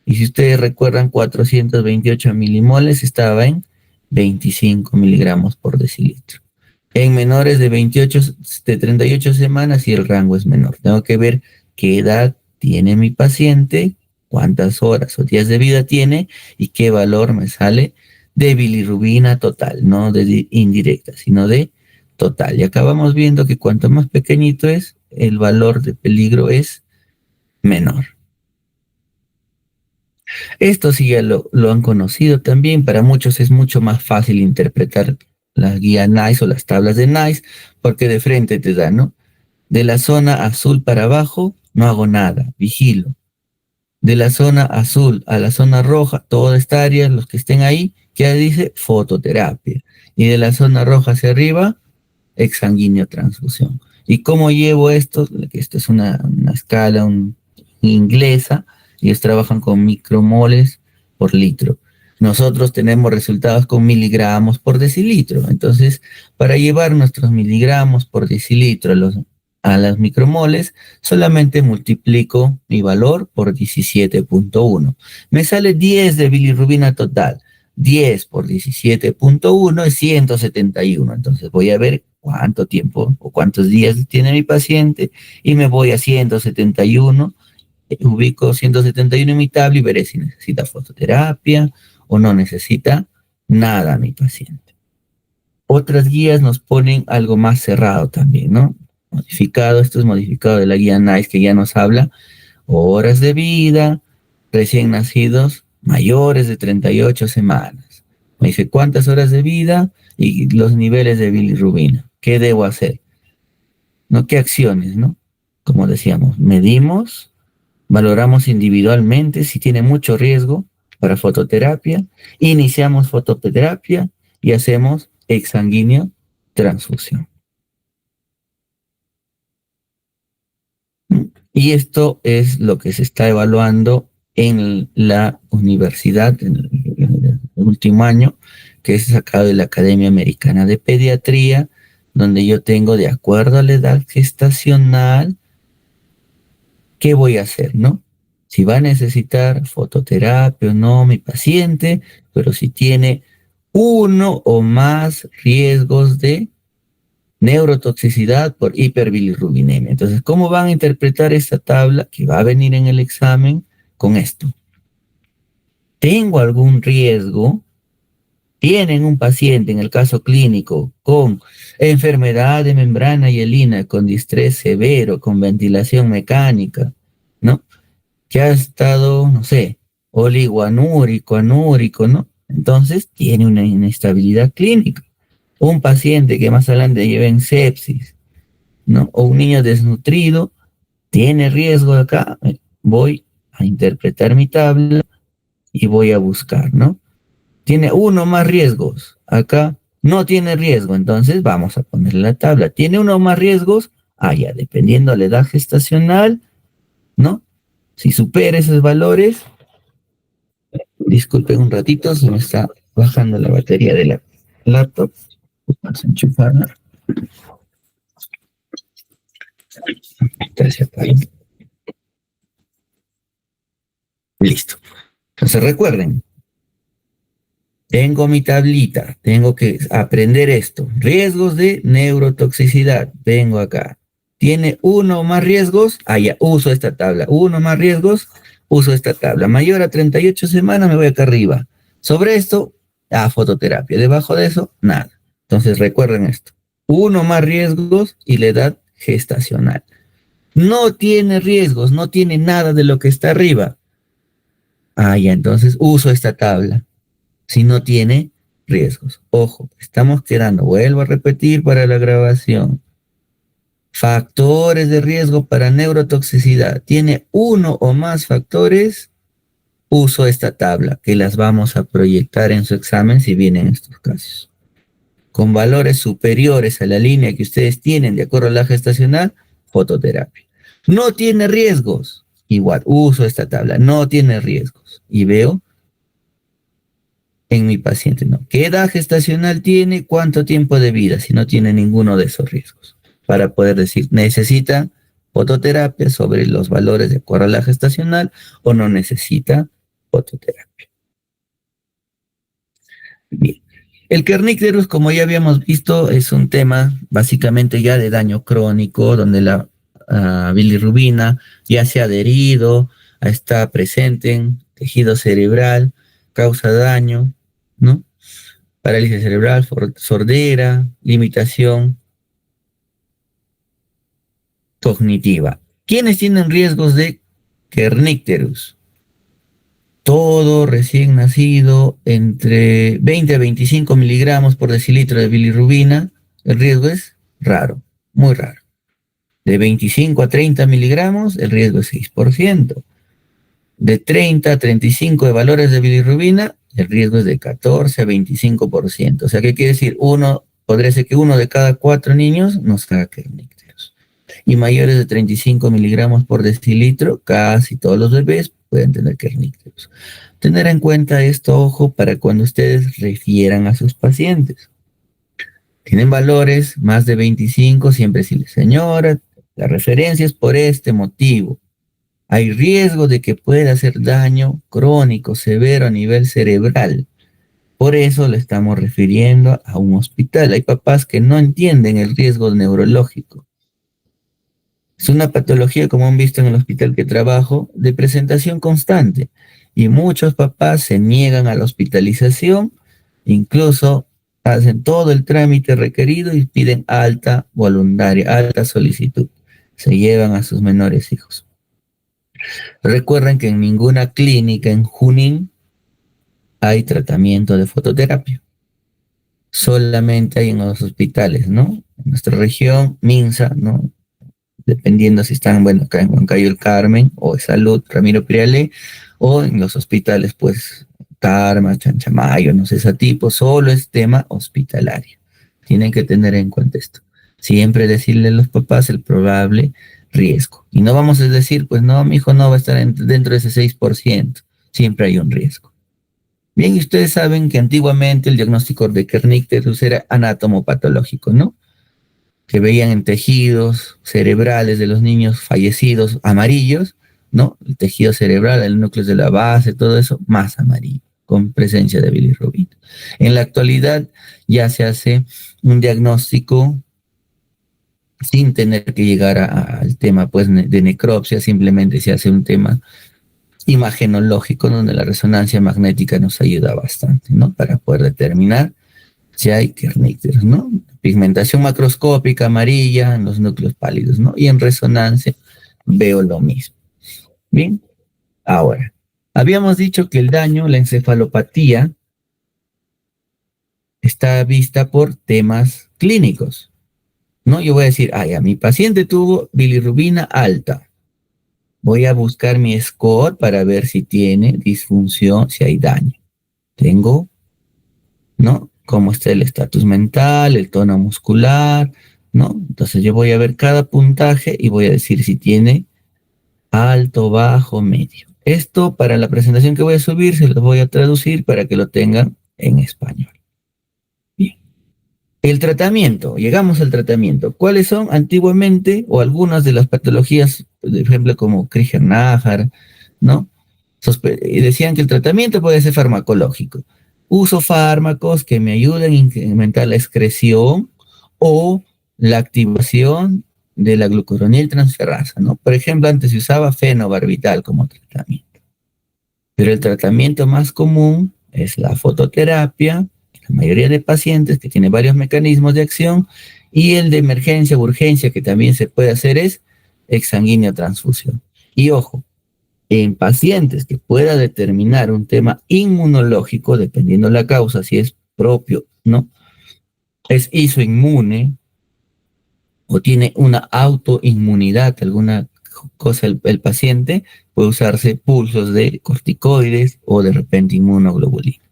Y si ustedes recuerdan, 428 milimoles estaba en 25 miligramos por decilitro. En menores de 38 semanas y el rango es menor. Tengo que ver qué edad tiene mi paciente, cuántas horas o días de vida tiene y qué valor me sale de bilirrubina total, no de indirecta, sino de total. Y acabamos viendo que cuanto más pequeñito es, el valor de peligro es menor. Esto sí ya lo han conocido también. Para muchos es mucho más fácil interpretar la guía NICE o las tablas de NICE porque de frente te da, ¿no? De la zona azul para abajo no hago nada, vigilo. De la zona azul a la zona roja, toda esta área, los que estén ahí, ya dice fototerapia. Y de la zona roja hacia arriba, exsanguíneo transfusión. ¿Y cómo llevo esto? Esto es una escala inglesa, ellos trabajan con micromoles por litro. Nosotros tenemos resultados con miligramos por decilitro. Entonces, para llevar nuestros miligramos por decilitro a las micromoles, solamente multiplico mi valor por 17.1. Me sale 10 de bilirrubina total. 10 por 17.1 es 171. Entonces voy a ver cuánto tiempo o cuántos días tiene mi paciente y me voy a 171, ubico 171 en mi tabla y veré si necesita fototerapia o no necesita nada mi paciente. Otras guías nos ponen algo más cerrado también, ¿no? Modificado, esto es modificado de la guía NICE que ya nos habla horas de vida, recién nacidos mayores de 38 semanas. Me dice cuántas horas de vida y los niveles de bilirrubina. ¿Qué debo hacer? ¿No? ¿Qué acciones, no? Como decíamos, medimos, valoramos individualmente si tiene mucho riesgo para fototerapia, iniciamos fototerapia y hacemos exsanguíneo transfusión. Y esto es lo que se está evaluando en la universidad, en el último año, que es sacado de la Academia Americana de Pediatría, donde yo tengo, de acuerdo a la edad gestacional, qué voy a hacer, ¿no? Si va a necesitar fototerapia o no mi paciente, pero si tiene uno o más riesgos de neurotoxicidad por hiperbilirrubinemia. Entonces, ¿cómo van a interpretar esta tabla que va a venir en el examen con esto? ¿Tengo algún riesgo? ¿Tienen un paciente, en el caso clínico, con enfermedad de membrana hialina, con distrés severo, con ventilación mecánica, ¿no? Que ha estado, no sé, oligoanúrico, anúrico, ¿no? Entonces, tiene una inestabilidad clínica. Un paciente que más adelante lleve en sepsis, ¿no? O un niño desnutrido, tiene riesgo acá. Voy a interpretar mi tabla y voy a buscar, ¿no? Tiene uno más riesgos. Acá no tiene riesgo, entonces vamos a ponerle la tabla. Tiene uno más riesgos, ya, dependiendo de la edad gestacional, ¿no? Si supera esos valores, disculpen un ratito, se me está bajando la batería de la laptop. Vamos a enchufarla. Listo. Entonces recuerden, tengo mi tablita, tengo que aprender esto. Riesgos de neurotoxicidad, vengo acá. ¿Tiene uno o más riesgos? Ya, uso esta tabla. Uno más riesgos, uso esta tabla. Mayor a 38 semanas, me voy acá arriba. Sobre esto, fototerapia. Debajo de eso, nada. Entonces recuerden esto. Uno más riesgos y la edad gestacional. No tiene riesgos, no tiene nada de lo que está arriba. Ya, entonces uso esta tabla. Si no tiene riesgos. Ojo, estamos quedando, vuelvo a repetir para la grabación. Factores de riesgo para neurotoxicidad. Tiene uno o más factores, uso esta tabla, que las vamos a proyectar en su examen si vienen estos casos. Con valores superiores a la línea que ustedes tienen de acuerdo a la gestacional, fototerapia. No tiene riesgos, igual, uso esta tabla, no tiene riesgos. Y veo en mi paciente, ¿no? ¿Qué edad gestacional tiene? ¿Cuánto tiempo de vida? Si no tiene ninguno de esos riesgos. Para poder decir, ¿necesita fototerapia sobre los valores de acuerdo a la gestacional o no necesita fototerapia? Bien. El kernicterus, como ya habíamos visto, es un tema básicamente ya de daño crónico, donde la bilirrubina ya se ha adherido, está presente en tejido cerebral, causa daño, ¿no? Parálisis cerebral, sordera, limitación cognitiva. ¿Quiénes tienen riesgos de kernicterus? Todo recién nacido entre 20 a 25 miligramos por decilitro de bilirrubina, el riesgo es raro, muy raro. De 25 a 30 miligramos, el riesgo es 6%. De 30 a 35 de valores de bilirrubina, el riesgo es de 14 a 25%. O sea, ¿qué quiere decir? Podría ser que uno de cada 4 niños nos haga kernicterus. Y mayores de 35 miligramos por decilitro, casi todos los bebés pueden tener kernicterus. Tener en cuenta esto, ojo, para cuando ustedes refieran a sus pacientes. Tienen valores más de 25, siempre decirle, señora, la referencia es por este motivo. Hay riesgo de que pueda hacer daño crónico, severo a nivel cerebral. Por eso le estamos refiriendo a un hospital. Hay papás que no entienden el riesgo neurológico. Es una patología, como han visto en el hospital que trabajo, de presentación constante. Y muchos papás se niegan a la hospitalización, incluso hacen todo el trámite requerido y piden alta voluntaria, alta solicitud. Se llevan a sus menores hijos. Recuerden que en ninguna clínica en Junín hay tratamiento de fototerapia. Solamente hay en los hospitales, ¿no? En nuestra región, Minsa, ¿no? Dependiendo si están, bueno, acá en Huancayo el Carmen, o Salud, Ramiro Priale, o en los hospitales, pues, Tarma, Chanchamayo, no sé, ese tipo, solo es tema hospitalario. Tienen que tener en cuenta esto. Siempre decirle a los papás el probable riesgo. Y no vamos a decir, pues no, mi hijo no va a estar dentro de ese 6%. Siempre hay un riesgo. Bien, y ustedes saben que antiguamente el diagnóstico de kernicterus era anatomopatológico, ¿no? Que veían en tejidos cerebrales de los niños fallecidos amarillos, ¿no? El tejido cerebral, el núcleo de la base, todo eso, más amarillo, con presencia de bilirrubina. En la actualidad ya se hace un diagnóstico sin tener que llegar al tema pues, de necropsia, simplemente se hace un tema imagenológico donde la resonancia magnética nos ayuda bastante, ¿no? Para poder determinar si hay kernicterus, ¿no? Pigmentación macroscópica amarilla en los núcleos pálidos, ¿no? Y en resonancia veo lo mismo. Bien, ahora, habíamos dicho que el daño, la encefalopatía, está vista por temas clínicos, ¿no? Yo voy a decir, a mi paciente tuvo bilirrubina alta. Voy a buscar mi score para ver si tiene disfunción, si hay daño. Tengo, ¿no? Cómo está el estatus mental, el tono muscular, ¿no? Entonces yo voy a ver cada puntaje y voy a decir si tiene alto, bajo, medio. Esto para la presentación que voy a subir se los voy a traducir para que lo tengan en español. Bien. El tratamiento, llegamos al tratamiento. ¿Cuáles son antiguamente o algunas de las patologías, por ejemplo, como Krüger-Najar, ¿no? Y decían que el tratamiento puede ser farmacológico. Uso fármacos que me ayuden a incrementar la excreción o la activación de la glucuroniltransferasa, ¿no? Por ejemplo, antes se usaba fenobarbital como tratamiento. Pero el tratamiento más común es la fototerapia, la mayoría de pacientes que tiene varios mecanismos de acción, y el de emergencia o urgencia que también se puede hacer es exsanguíneo transfusión. Y ojo, en pacientes que pueda determinar un tema inmunológico, dependiendo la causa, si es propio, ¿no? Es isoinmune o tiene una autoinmunidad, alguna cosa el paciente, puede usarse pulsos de corticoides o de repente inmunoglobulina.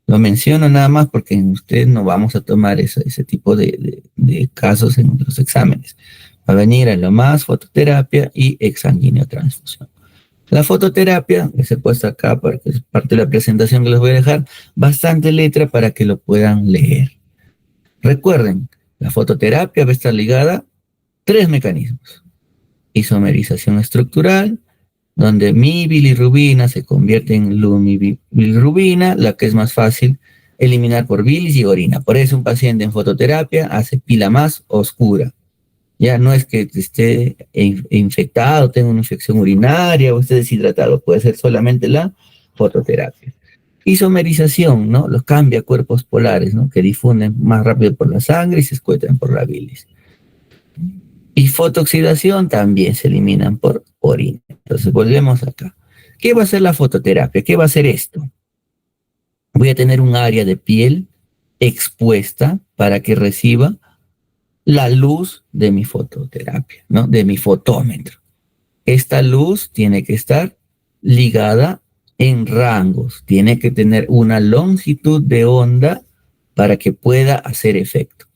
Lo menciono nada más porque en usted no vamos a tomar ese tipo de casos en los exámenes. Va a venir a lo más fototerapia y exsanguíneo transfusión. La fototerapia, que se he puesto acá porque es parte de la presentación que les voy a dejar, bastante letra para que lo puedan leer. Recuerden, la fototerapia va a estar ligada a 3 mecanismos. Isomerización estructural, donde mi bilirrubina se convierte en lumibilirrubina, la que es más fácil eliminar por bilis y orina. Por eso un paciente en fototerapia hace pila más oscura. Ya no es que esté infectado, tenga una infección urinaria o esté deshidratado, puede ser solamente la fototerapia. Isomerización, ¿no? Los cambia cuerpos polares, ¿no? Que difunden más rápido por la sangre y se escuetran por la bilis. Y fotooxidación también se eliminan por orina. Entonces volvemos acá. ¿Qué va a hacer la fototerapia? ¿Qué va a hacer esto? Voy a tener un área de piel expuesta para que reciba la luz de mi fototerapia, ¿no? De mi fotómetro. Esta luz tiene que estar ligada en rangos, tiene que tener una longitud de onda para que pueda hacer efecto.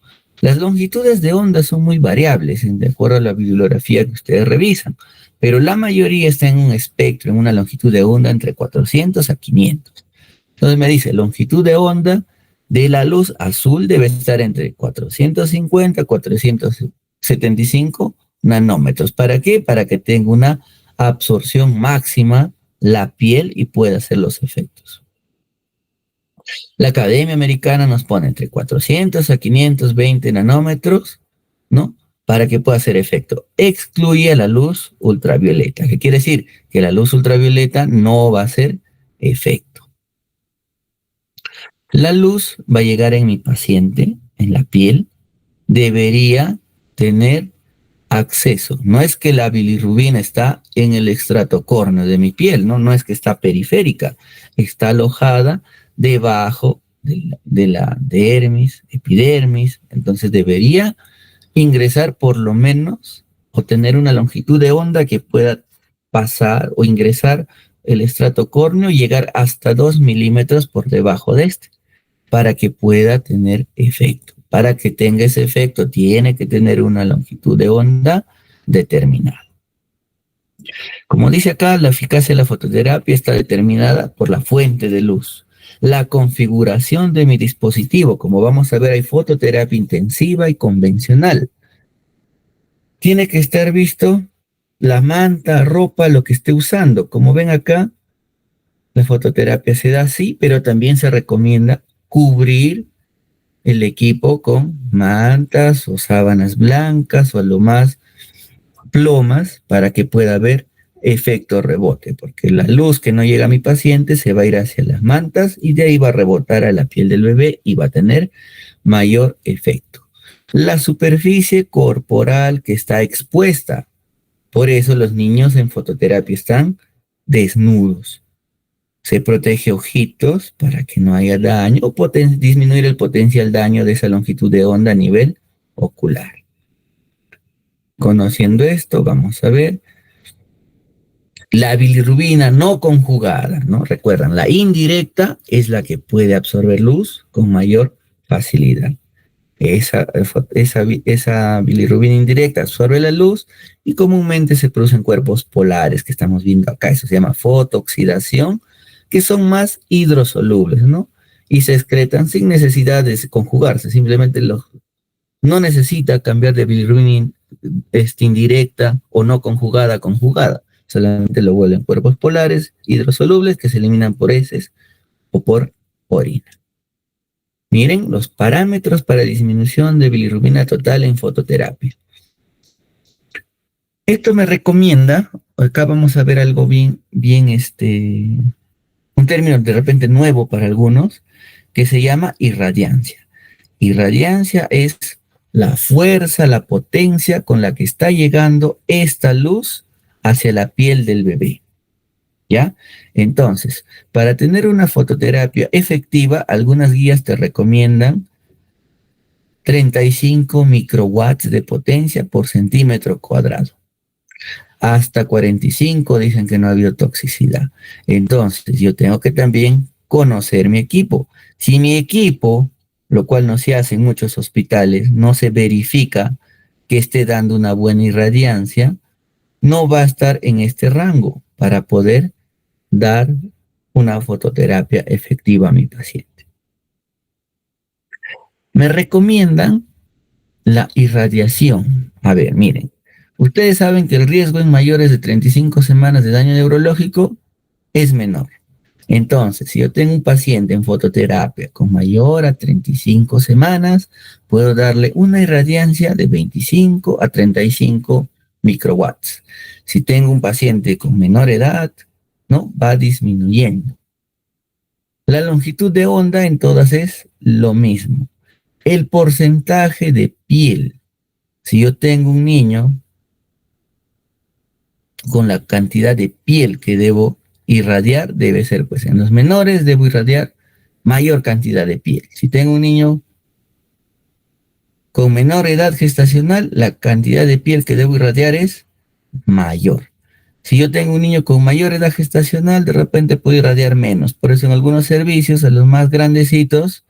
Las longitudes de onda son muy variables, de acuerdo a la bibliografía que ustedes revisan, pero la mayoría está en un espectro, en una longitud de onda entre 400 a 500. Entonces me dice, longitud de onda de la luz azul debe estar entre 450 a 475 nanómetros. ¿Para qué? Para que tenga una absorción máxima la piel y pueda hacer los efectos. La Academia Americana nos pone entre 400 a 520 nanómetros, ¿no? Para que pueda hacer efecto. Excluye la luz ultravioleta. ¿Qué quiere decir? Que la luz ultravioleta no va a hacer efecto. La luz va a llegar en mi paciente, en la piel, debería tener acceso. No es que la bilirrubina está en el estrato córneo de mi piel, no es que está periférica, está alojada debajo de la dermis, epidermis, entonces debería ingresar por lo menos o tener una longitud de onda que pueda pasar o ingresar el estrato córneo y llegar hasta 2 milímetros por debajo de este, para que pueda tener efecto. Para que tenga ese efecto tiene que tener una longitud de onda determinada. Como dice acá, la eficacia de la fototerapia está determinada por la fuente de luz. La configuración de mi dispositivo, como vamos a ver, hay fototerapia intensiva y convencional. Tiene que estar visto la manta, ropa, lo que esté usando. Como ven acá, la fototerapia se da así, pero también se recomienda cubrir el equipo con mantas o sábanas blancas o a lo más plomas para que pueda haber efecto rebote, porque la luz que no llega a mi paciente se va a ir hacia las mantas y de ahí va a rebotar a la piel del bebé y va a tener mayor efecto. La superficie corporal que está expuesta, por eso los niños en fototerapia están desnudos. Se protege ojitos para que no haya daño o disminuir el potencial daño de esa longitud de onda a nivel ocular. Conociendo esto, vamos a ver la bilirrubina no conjugada, ¿no? Recuerdan, la indirecta es la que puede absorber luz con mayor facilidad. Esa bilirrubina indirecta absorbe la luz y comúnmente se producen cuerpos polares que estamos viendo acá. Eso se llama fotooxidación, que son más hidrosolubles, ¿no? Y se excretan sin necesidad de conjugarse, simplemente no necesita cambiar de bilirrubina indirecta o no conjugada a conjugada. Solamente lo vuelven cuerpos polares hidrosolubles que se eliminan por heces o por orina. Miren los parámetros para disminución de bilirrubina total en fototerapia. Esto me recomienda, acá vamos a ver algo bien, un término de repente nuevo para algunos, que se llama irradiancia. Irradiancia es la fuerza, la potencia con la que está llegando esta luz hacia la piel del bebé. ¿Ya? Entonces, para tener una fototerapia efectiva, algunas guías te recomiendan 35 microwatts de potencia por centímetro cuadrado. Hasta 45 dicen que no ha habido toxicidad. Entonces, yo tengo que también conocer mi equipo. Si mi equipo, lo cual no se hace en muchos hospitales, no se verifica que esté dando una buena irradiancia, no va a estar en este rango para poder dar una fototerapia efectiva a mi paciente. Me recomiendan la irradiación. A ver, miren, ustedes saben que el riesgo en mayores de 35 semanas de daño neurológico es menor. Entonces, si yo tengo un paciente en fototerapia con mayor a 35 semanas, puedo darle una irradiancia de 25 a 35 microwatts. Si tengo un paciente con menor edad, ¿no? Va disminuyendo. La longitud de onda en todas es lo mismo. El porcentaje de piel. Si yo tengo un niño con la cantidad de piel que debo irradiar, debe ser, pues en los menores debo irradiar mayor cantidad de piel. Si tengo un niño con menor edad gestacional, la cantidad de piel que debo irradiar es mayor. Si yo tengo un niño con mayor edad gestacional, de repente puedo irradiar menos. Por eso en algunos servicios, a los más grandecitos,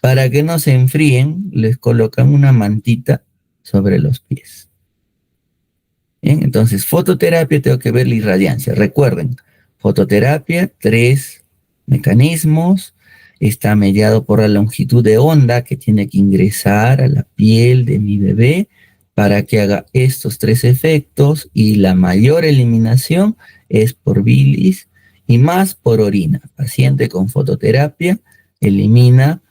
para que no se enfríen, les colocan una mantita sobre los pies. Bien, entonces, fototerapia, tengo que ver la irradiancia. Recuerden, fototerapia, 3 mecanismos. Está mediado por la longitud de onda que tiene que ingresar a la piel de mi bebé para que haga estos 3 efectos, y la mayor eliminación es por bilis y más por orina. Paciente con fototerapia elimina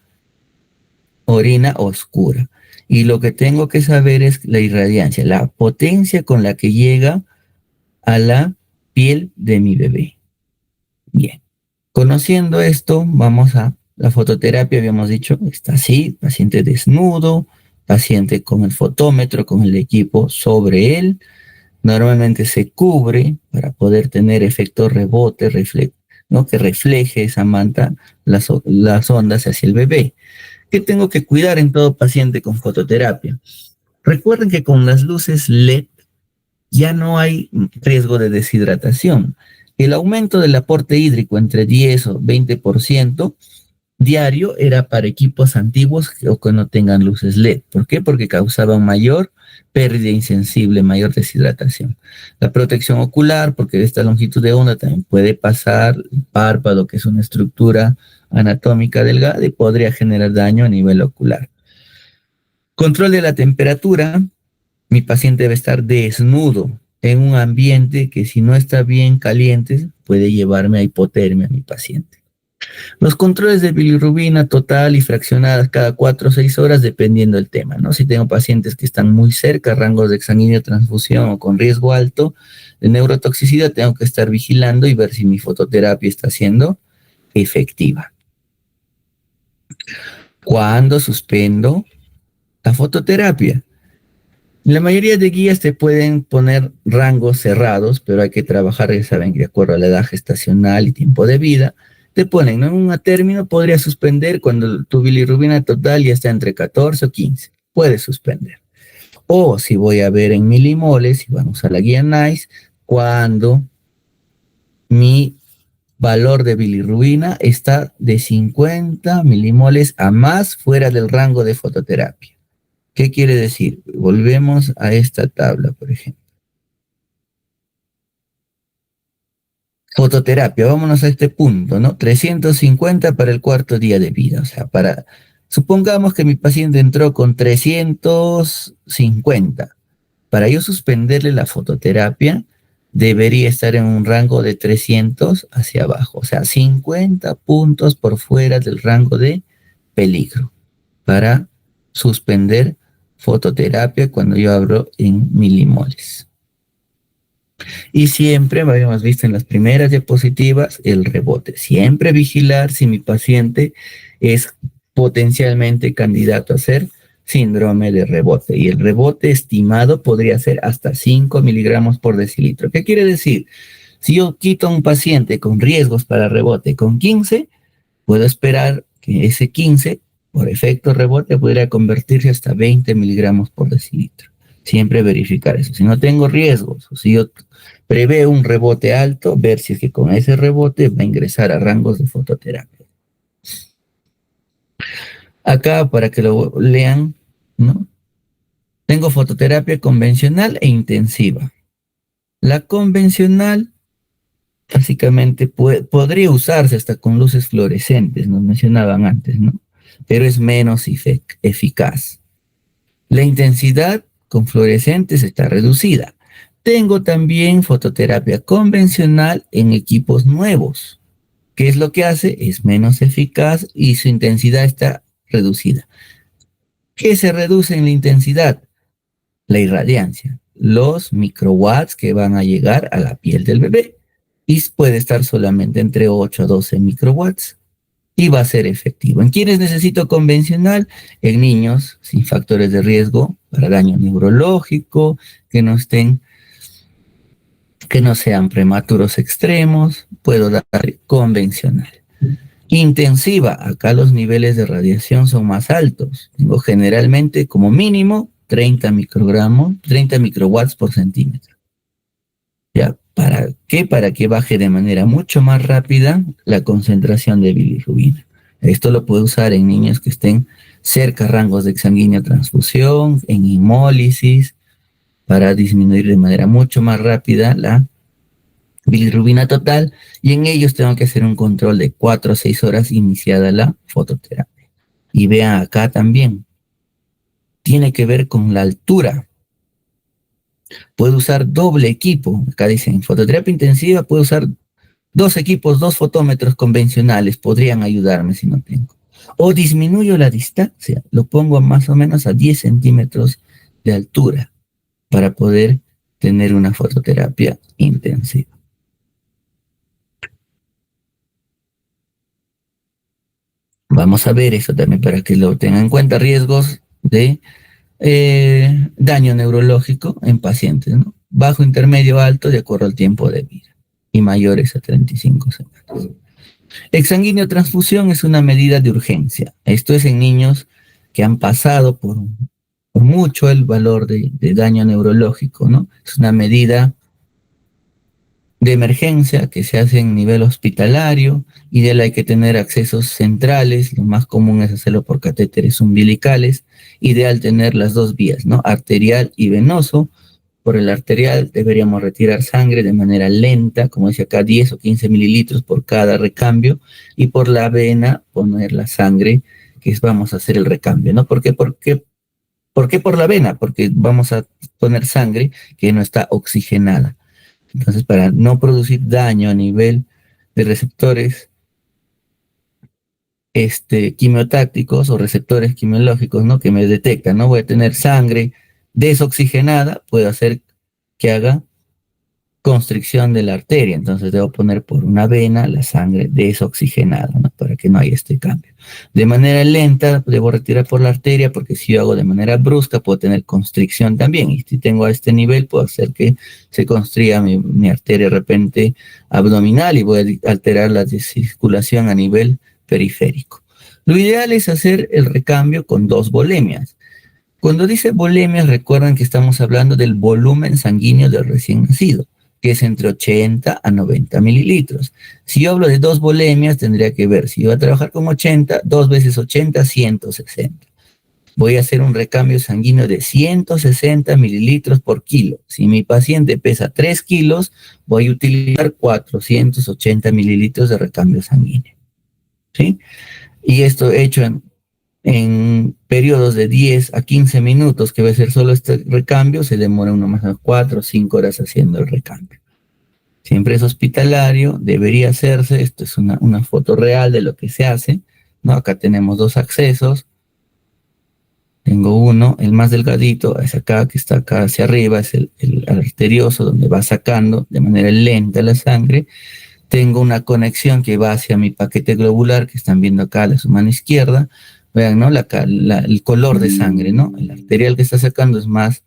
orina oscura. Y lo que tengo que saber es la irradiancia, la potencia con la que llega a la piel de mi bebé. Bien, conociendo esto, vamos a la fototerapia. Habíamos dicho, está así, paciente desnudo, paciente con el fotómetro, con el equipo sobre él. Normalmente se cubre para poder tener efecto rebote, ¿no? Que refleje esa manta las ondas hacia el bebé. ¿Qué tengo que cuidar en todo paciente con fototerapia? Recuerden que con las luces LED ya no hay riesgo de deshidratación. El aumento del aporte hídrico entre 10 o 20% diario era para equipos antiguos o que no tengan luces LED. ¿Por qué? Porque causaban mayor pérdida insensible, mayor deshidratación. La protección ocular, porque de esta longitud de onda también puede pasar el párpado, que es una estructura anatómica delgada, y podría generar daño a nivel ocular. Control de la temperatura. Mi paciente debe estar desnudo en un ambiente que, si no está bien caliente, puede llevarme a hipotermia a mi paciente. Los controles de bilirrubina total y fraccionadas cada 4 o 6 horas, dependiendo del tema, ¿no? Si tengo pacientes que están muy cerca, rangos de exsanguíneo, transfusión o con riesgo alto de neurotoxicidad, tengo que estar vigilando y ver si mi fototerapia está siendo efectiva. ¿Cuándo suspendo la fototerapia? La mayoría de guías te pueden poner rangos cerrados, pero hay que trabajar, ya saben, de acuerdo a la edad gestacional y tiempo de vida. te ponen, ¿no? En un término podría suspender cuando tu bilirrubina total ya está entre 14 o 15. Puedes suspender. O si voy a ver en milimoles, si vamos a la guía NICE, cuando mi valor de bilirrubina está de 50 milimoles a más fuera del rango de fototerapia. ¿Qué quiere decir? Volvemos a esta tabla, por ejemplo. Fototerapia, vámonos a este punto, ¿no? 350 para el cuarto día de vida. O sea, supongamos que mi paciente entró con 350. Para yo suspenderle la fototerapia, debería estar en un rango de 300 hacia abajo. O sea, 50 puntos por fuera del rango de peligro para suspender fototerapia cuando yo hablo en milimoles. Y siempre, habíamos visto en las primeras diapositivas, el rebote. Siempre vigilar si mi paciente es potencialmente candidato a ser síndrome de rebote. Y el rebote estimado podría ser hasta 5 miligramos por decilitro. ¿Qué quiere decir? Si yo quito a un paciente con riesgos para rebote con 15, puedo esperar que ese 15, por efecto rebote, pudiera convertirse hasta 20 miligramos por decilitro. Siempre verificar eso. Si no tengo riesgos, o si yo preveo un rebote alto, ver si es que con ese rebote va a ingresar a rangos de fototerapia. Acá, para que lo lean, ¿no? Tengo fototerapia convencional e intensiva. La convencional, básicamente, podría usarse hasta con luces fluorescentes, nos mencionaban antes, ¿no? Pero es menos eficaz. La intensidad con fluorescentes está reducida. Tengo también fototerapia convencional en equipos nuevos. ¿Qué es lo que hace? Es menos eficaz y su intensidad está reducida. ¿Qué se reduce en la intensidad? La irradiancia, los microwatts que van a llegar a la piel del bebé. Y puede estar solamente entre 8 a 12 microwatts. Y va a ser efectivo. ¿En quiénes necesito convencional? En niños sin factores de riesgo para daño neurológico, que no sean prematuros extremos, puedo dar convencional. Intensiva, acá los niveles de radiación son más altos. Tengo generalmente como mínimo 30 microwatts por centímetro. ¿Ya? ¿Para qué? Para que baje de manera mucho más rápida la concentración de bilirrubina. Esto lo puedo usar en niños que estén cerca a rangos de exsanguíneo transfusión, en hemólisis, para disminuir de manera mucho más rápida la bilirrubina total, y en ellos tengo que hacer un control de 4 a 6 horas iniciada la fototerapia. Y vean acá también, tiene que ver con la altura. Puedo usar doble equipo. Acá dicen, fototerapia intensiva, puedo usar 2 equipos, 2 fotómetros convencionales, podrían ayudarme si no tengo. O disminuyo la distancia, lo pongo más o menos a 10 centímetros de altura para poder tener una fototerapia intensiva. Vamos a ver eso también para que lo tengan en cuenta, riesgos de daño neurológico en pacientes, ¿no? Bajo, intermedio, alto, de acuerdo al tiempo de vida, y mayores a 35 semanas. Exsanguíneo transfusión es una medida de urgencia. Esto es en niños que han pasado por mucho el valor de daño neurológico, ¿no? Es una medida de emergencia que se hace en nivel hospitalario y de la hay que tener accesos centrales. Lo más común es hacerlo por catéteres umbilicales. Ideal tener las dos vías, ¿no? Arterial y venoso. Por el arterial deberíamos retirar sangre de manera lenta, como dice acá, 10 o 15 mililitros por cada recambio, y por la vena poner la sangre, vamos a hacer el recambio, ¿no? ¿Por qué por la vena? Porque vamos a poner sangre que no está oxigenada. Entonces, para no producir daño a nivel de receptores quimiotácticos o receptores quimiológicos, ¿no? Que me detectan, ¿no? Voy a tener sangre desoxigenada, puedo hacer que haga constricción de la arteria, entonces debo poner por una vena la sangre desoxigenada, ¿no? Para que no haya este cambio. De manera lenta debo retirar por la arteria, porque si yo hago de manera brusca puedo tener constricción también, y si tengo a este nivel puedo hacer que se constriga mi arteria de repente abdominal y voy a alterar la circulación a nivel periférico. Lo ideal es hacer el recambio con 2 volemias. Cuando dice volemias, recuerden que estamos hablando del volumen sanguíneo del recién nacido, que es entre 80 a 90 mililitros. Si yo hablo de 2 volemias, tendría que ver, si yo voy a trabajar con 80, 2 veces 80, 160. Voy a hacer un recambio sanguíneo de 160 mililitros por kilo. Si mi paciente pesa 3 kilos, voy a utilizar 480 mililitros de recambio sanguíneo. ¿Sí? Y esto hecho en periodos de 10 a 15 minutos, que va a ser solo este recambio, se demora uno más o 4 o 5 horas haciendo el recambio. Siempre es hospitalario, debería hacerse, esto es una foto real de lo que se hace, ¿no? Acá tenemos 2 accesos, tengo uno, el más delgadito, es acá, que está acá hacia arriba, es el arterioso, donde va sacando de manera lenta la sangre. Tengo una conexión que va hacia mi paquete globular, que están viendo acá a su mano izquierda. Vean, ¿no? El color de sangre, ¿no? El arterial que está sacando es más,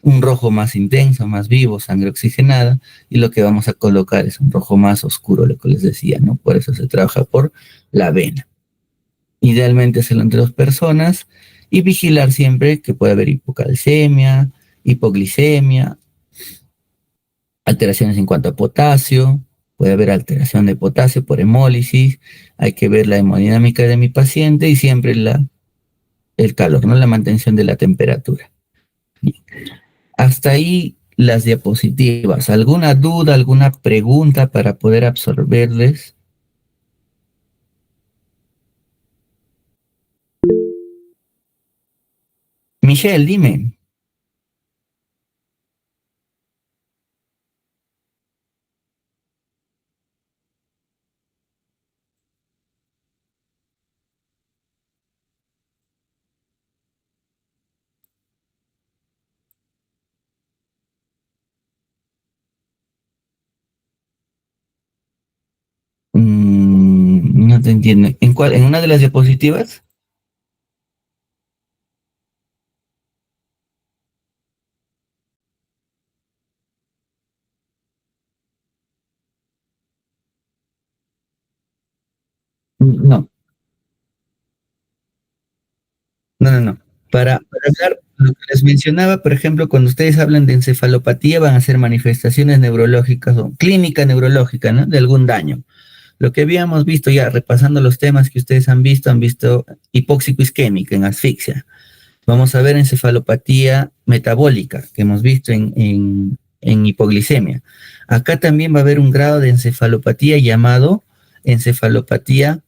un rojo más intenso, más vivo, sangre oxigenada, y lo que vamos a colocar es un rojo más oscuro, lo que les decía, ¿no? Por eso se trabaja por la vena. Idealmente hacerlo entre 2 personas y vigilar siempre que puede haber hipocalcemia, hipoglicemia, alteraciones en cuanto a potasio, puede haber alteración de potasio por hemólisis, hay que ver la hemodinámica de mi paciente y siempre el calor, ¿no? La mantención de la temperatura. Bien. Hasta ahí las diapositivas. ¿Alguna duda, alguna pregunta para poder absorberles? Michelle, dime. No te entiendo. ¿En cuál? ¿En una de las diapositivas? No, no. Para hablar lo que les mencionaba, por ejemplo, cuando ustedes hablan de encefalopatía, van a ser manifestaciones neurológicas o clínica neurológica, ¿no? De algún daño. Lo que habíamos visto ya, repasando los temas que ustedes han visto hipóxico isquémica en asfixia. Vamos a ver encefalopatía metabólica, que hemos visto en hipoglicemia. Acá también va a haber un grado de encefalopatía llamado encefalopatía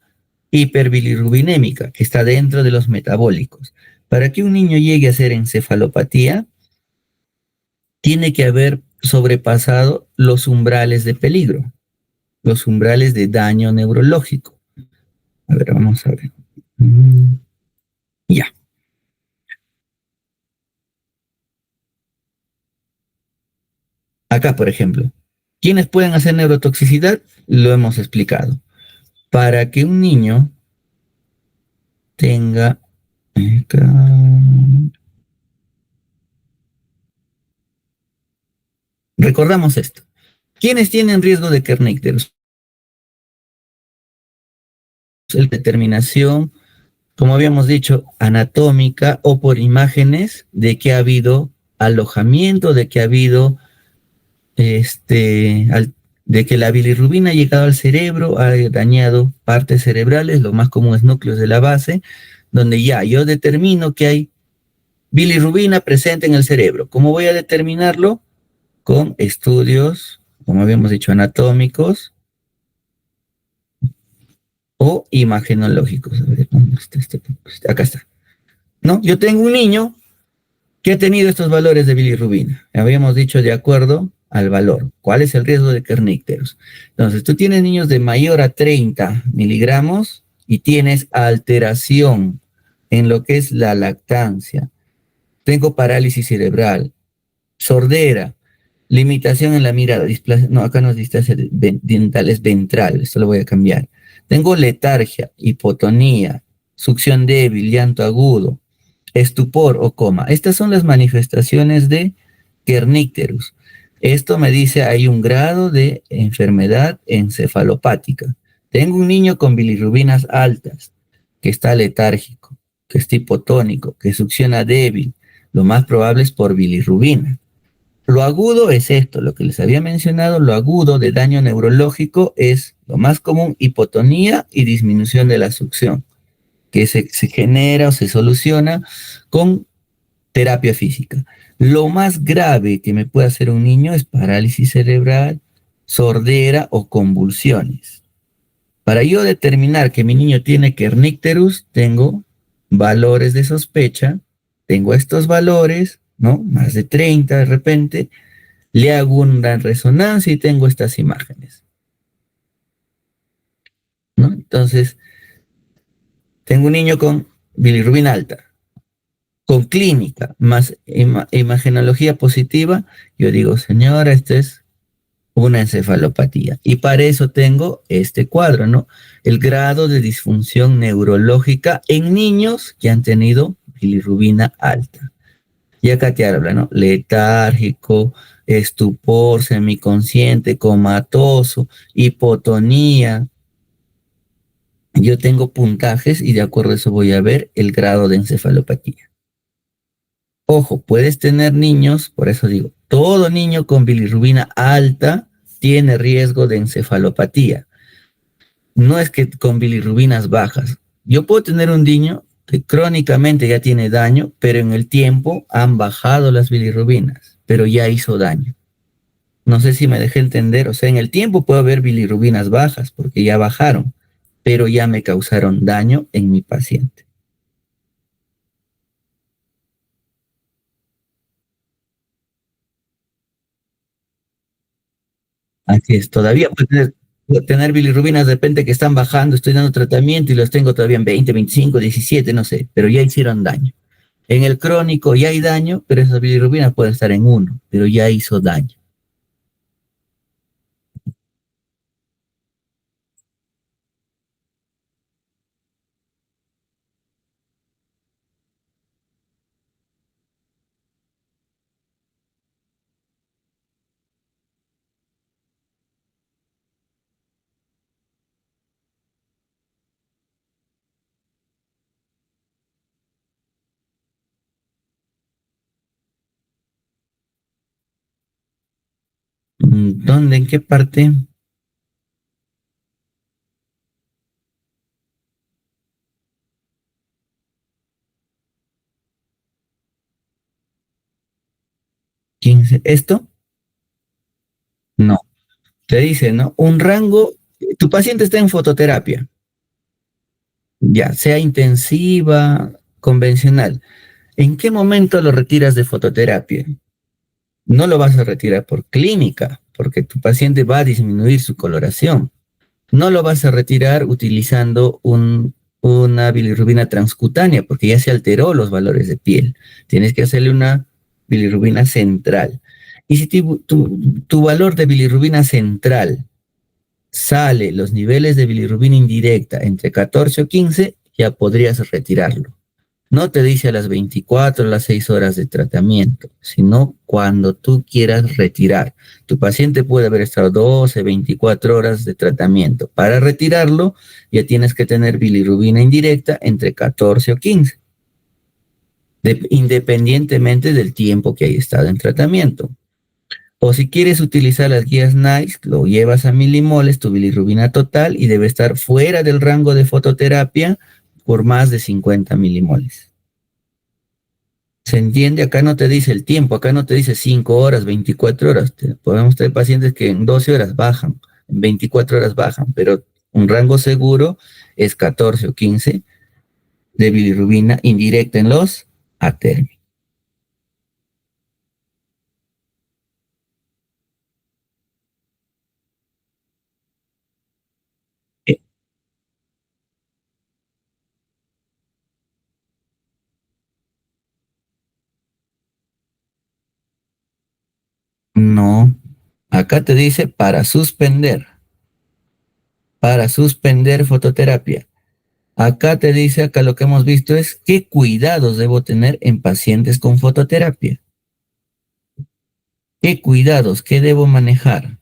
hiperbilirrubinémica, que está dentro de los metabólicos. Para que un niño llegue a ser encefalopatía, tiene que haber sobrepasado los umbrales de peligro, los umbrales de daño neurológico. A ver, vamos a ver. Ya. Acá, por ejemplo, ¿quiénes pueden hacer neurotoxicidad? Lo hemos explicado. Para que un niño tenga... Recordamos esto. ¿Quiénes tienen riesgo de kernicterus? El determinación, como habíamos dicho, anatómica o por imágenes de que ha habido alojamiento, de que ha habido de que la bilirrubina ha llegado al cerebro, ha dañado partes cerebrales, lo más común es núcleos de la base, donde ya yo determino que hay bilirrubina presente en el cerebro. ¿Cómo voy a determinarlo? Con estudios, como habíamos dicho, anatómicos o imagenológicos. A ver, ¿dónde está acá está. ¿No? Yo tengo un niño que ha tenido estos valores de bilirrubina. Habíamos dicho de acuerdo al valor. ¿Cuál es el riesgo de kernicterus? Entonces, tú tienes niños de mayor a 30 miligramos y tienes alteración en lo que es la lactancia. Tengo parálisis cerebral, sordera. Limitación en la mirada, no, acá no es displasia dental, es ventral, esto lo voy a cambiar. Tengo letargia, hipotonía, succión débil, llanto agudo, estupor o coma. Estas son las manifestaciones de kernicterus. Esto me dice hay un grado de enfermedad encefalopática. Tengo un niño con bilirrubinas altas, que está letárgico, que está hipotónico, que succiona débil. Lo más probable es por bilirrubina. Lo agudo es esto, lo que les había mencionado, lo agudo de daño neurológico es lo más común, hipotonía y disminución de la succión, que se genera o se soluciona con terapia física. Lo más grave que me puede hacer un niño es parálisis cerebral, sordera o convulsiones. Para yo determinar que mi niño tiene kernicterus, tengo valores de sospecha, tengo estos valores, ¿no? Más de 30 de repente, le hago una resonancia y tengo estas imágenes, ¿no? Entonces, tengo un niño con bilirrubina alta, con clínica, más imagenología positiva, yo digo, señora, esta es una encefalopatía. Y para eso tengo este cuadro, ¿no? El grado de disfunción neurológica en niños que han tenido bilirrubina alta. Y acá te habla, ¿no? Letárgico, estupor, semiconsciente, comatoso, hipotonía. Yo tengo puntajes y de acuerdo a eso voy a ver el grado de encefalopatía. Ojo, puedes tener niños, por eso digo, todo niño con bilirrubina alta tiene riesgo de encefalopatía. No es que con bilirrubinas bajas. Yo puedo tener un niño que crónicamente ya tiene daño, pero en el tiempo han bajado las bilirrubinas, pero ya hizo daño. No sé si me dejé entender, o sea, en el tiempo puedo haber bilirrubinas bajas porque ya bajaron, pero ya me causaron daño en mi paciente. Así es, todavía puedo tener bilirrubinas de repente que están bajando, estoy dando tratamiento y los tengo todavía en 20, 25, 17, no sé, pero ya hicieron daño. En el crónico ya hay daño, pero esas bilirrubinas pueden estar en uno, pero ya hizo daño. ¿Dónde? ¿En qué parte? 15. ¿Esto? No. Te dice, ¿no? Un rango, tu paciente está en fototerapia, ya sea intensiva, convencional. ¿En qué momento lo retiras de fototerapia? No lo vas a retirar por clínica, porque tu paciente va a disminuir su coloración. No lo vas a retirar utilizando una bilirrubina transcutánea, porque ya se alteró los valores de piel. Tienes que hacerle una bilirrubina central. Y si tu valor de bilirrubina central sale los niveles de bilirrubina indirecta entre 14 o 15, ya podrías retirarlo. No te dice a las 24 o las 6 horas de tratamiento, sino cuando tú quieras retirar. Tu paciente puede haber estado 12, 24 horas de tratamiento. Para retirarlo, ya tienes que tener bilirrubina indirecta entre 14 o 15, independientemente del tiempo que haya estado en tratamiento. O si quieres utilizar las guías NICE, lo llevas a milimoles, tu bilirrubina total, y debe estar fuera del rango de fototerapia por más de 50 milimoles. ¿Se entiende? Acá no te dice el tiempo, acá no te dice 5 horas, 24 horas. Podemos tener pacientes que en 12 horas bajan, en 24 horas bajan, pero un rango seguro es 14 o 15 de bilirrubina indirecta en los atérmicos. No, acá te dice para suspender fototerapia. Acá te dice, acá lo que hemos visto es qué cuidados debo tener en pacientes con fototerapia. ¿Qué cuidados, qué debo manejar?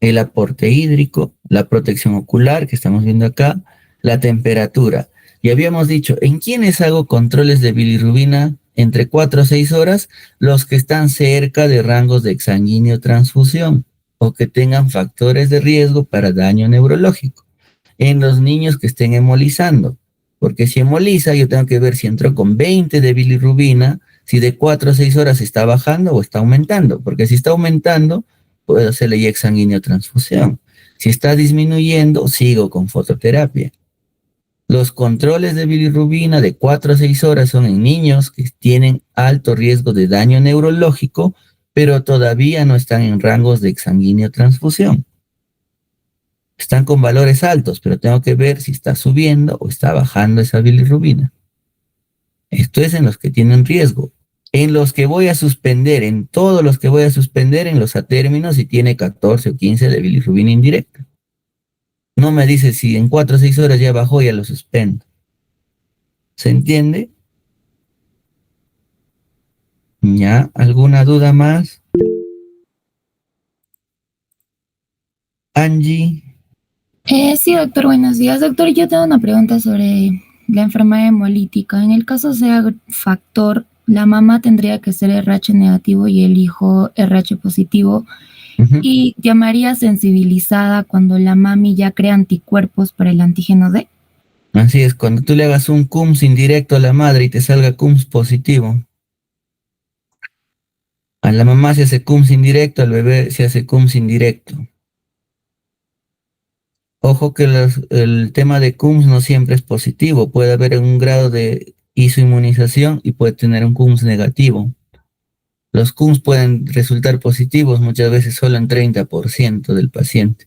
El aporte hídrico, la protección ocular que estamos viendo acá, la temperatura. Y habíamos dicho, ¿en quiénes hago controles de bilirrubina entre 4 a 6 horas? Los que están cerca de rangos de exsanguíneo transfusión o que tengan factores de riesgo para daño neurológico. En los niños que estén hemolizando, porque si hemoliza yo tengo que ver si entró con 20 de bilirrubina, si de 4 a 6 horas está bajando o está aumentando, porque si está aumentando, puedo hacerle ya exsanguíneo transfusión. Si está disminuyendo, sigo con fototerapia. Los controles de bilirrubina de 4 a 6 horas son en niños que tienen alto riesgo de daño neurológico, pero todavía no están en rangos de exsanguíneo transfusión. Están con valores altos, pero tengo que ver si está subiendo o está bajando esa bilirrubina. Esto es en los que tienen riesgo. En los que voy a suspender, en todos los que voy a suspender, en los atérminos, si tiene 14 o 15 de bilirrubina indirecta. No me dice si en 4 o 6 horas ya bajó, ya lo suspendo. ¿Se entiende? ¿Ya? ¿Alguna duda más? Angie. Sí, doctor, buenos días. Doctor, yo tengo una pregunta sobre la enfermedad hemolítica. En el caso sea factor, la mamá tendría que ser RH negativo y el hijo RH positivo. ¿Y llamaría sensibilizada cuando la mami ya crea anticuerpos para el antígeno D? Así es, cuando tú le hagas un CUMS indirecto a la madre y te salga CUMS positivo. A la mamá se hace CUMS indirecto, al bebé se hace CUMS indirecto. Ojo que el tema de CUMS no siempre es positivo, puede haber un grado de isoinmunización y puede tener un CUMS negativo. Los CUMS pueden resultar positivos muchas veces solo en 30% del paciente.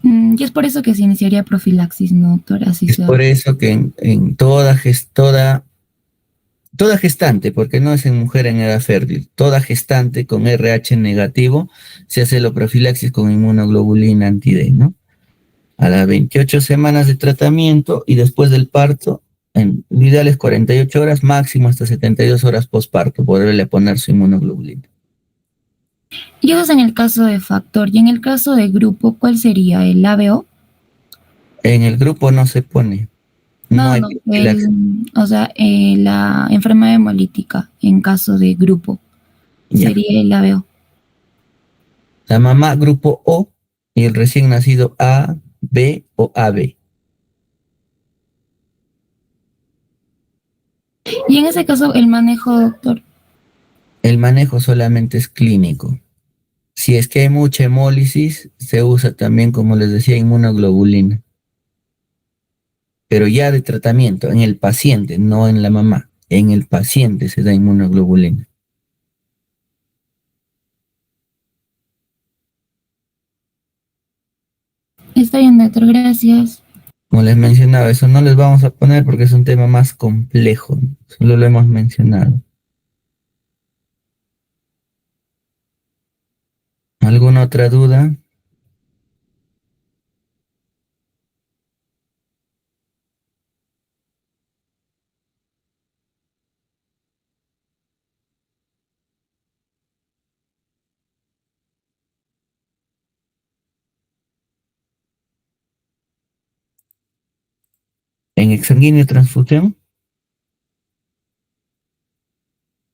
Y es por eso que se iniciaría profilaxis, ¿no, doctor? Así Es sea. por eso que en toda gestante, porque no es en mujer en edad fértil, toda gestante con RH negativo se hace la profilaxis con inmunoglobulina anti-D, ¿no? A las 28 semanas de tratamiento y después del parto, en ideales 48 horas, máximo hasta 72 horas postparto, poderle poner su inmunoglobulina. Y eso es en el caso de factor. Y en el caso de grupo, ¿cuál sería? ¿El ABO? En el grupo no se pone, no hay profilaxis. O sea, la enfermedad hemolítica en caso de grupo Ya. sería el ABO. La mamá grupo O y el recién nacido A, B o AB. Y en ese caso, el manejo, doctor. El manejo solamente es clínico. Si es que hay mucha hemólisis, se usa también, como les decía, inmunoglobulina. Pero ya de tratamiento, en el paciente, no en la mamá. En el paciente se da inmunoglobulina. Está bien, doctor, gracias. Como les mencionaba, eso no les vamos a poner porque es un tema más complejo. Solo lo hemos mencionado. ¿Alguna otra duda? ¿En exsanguíneo transfusión?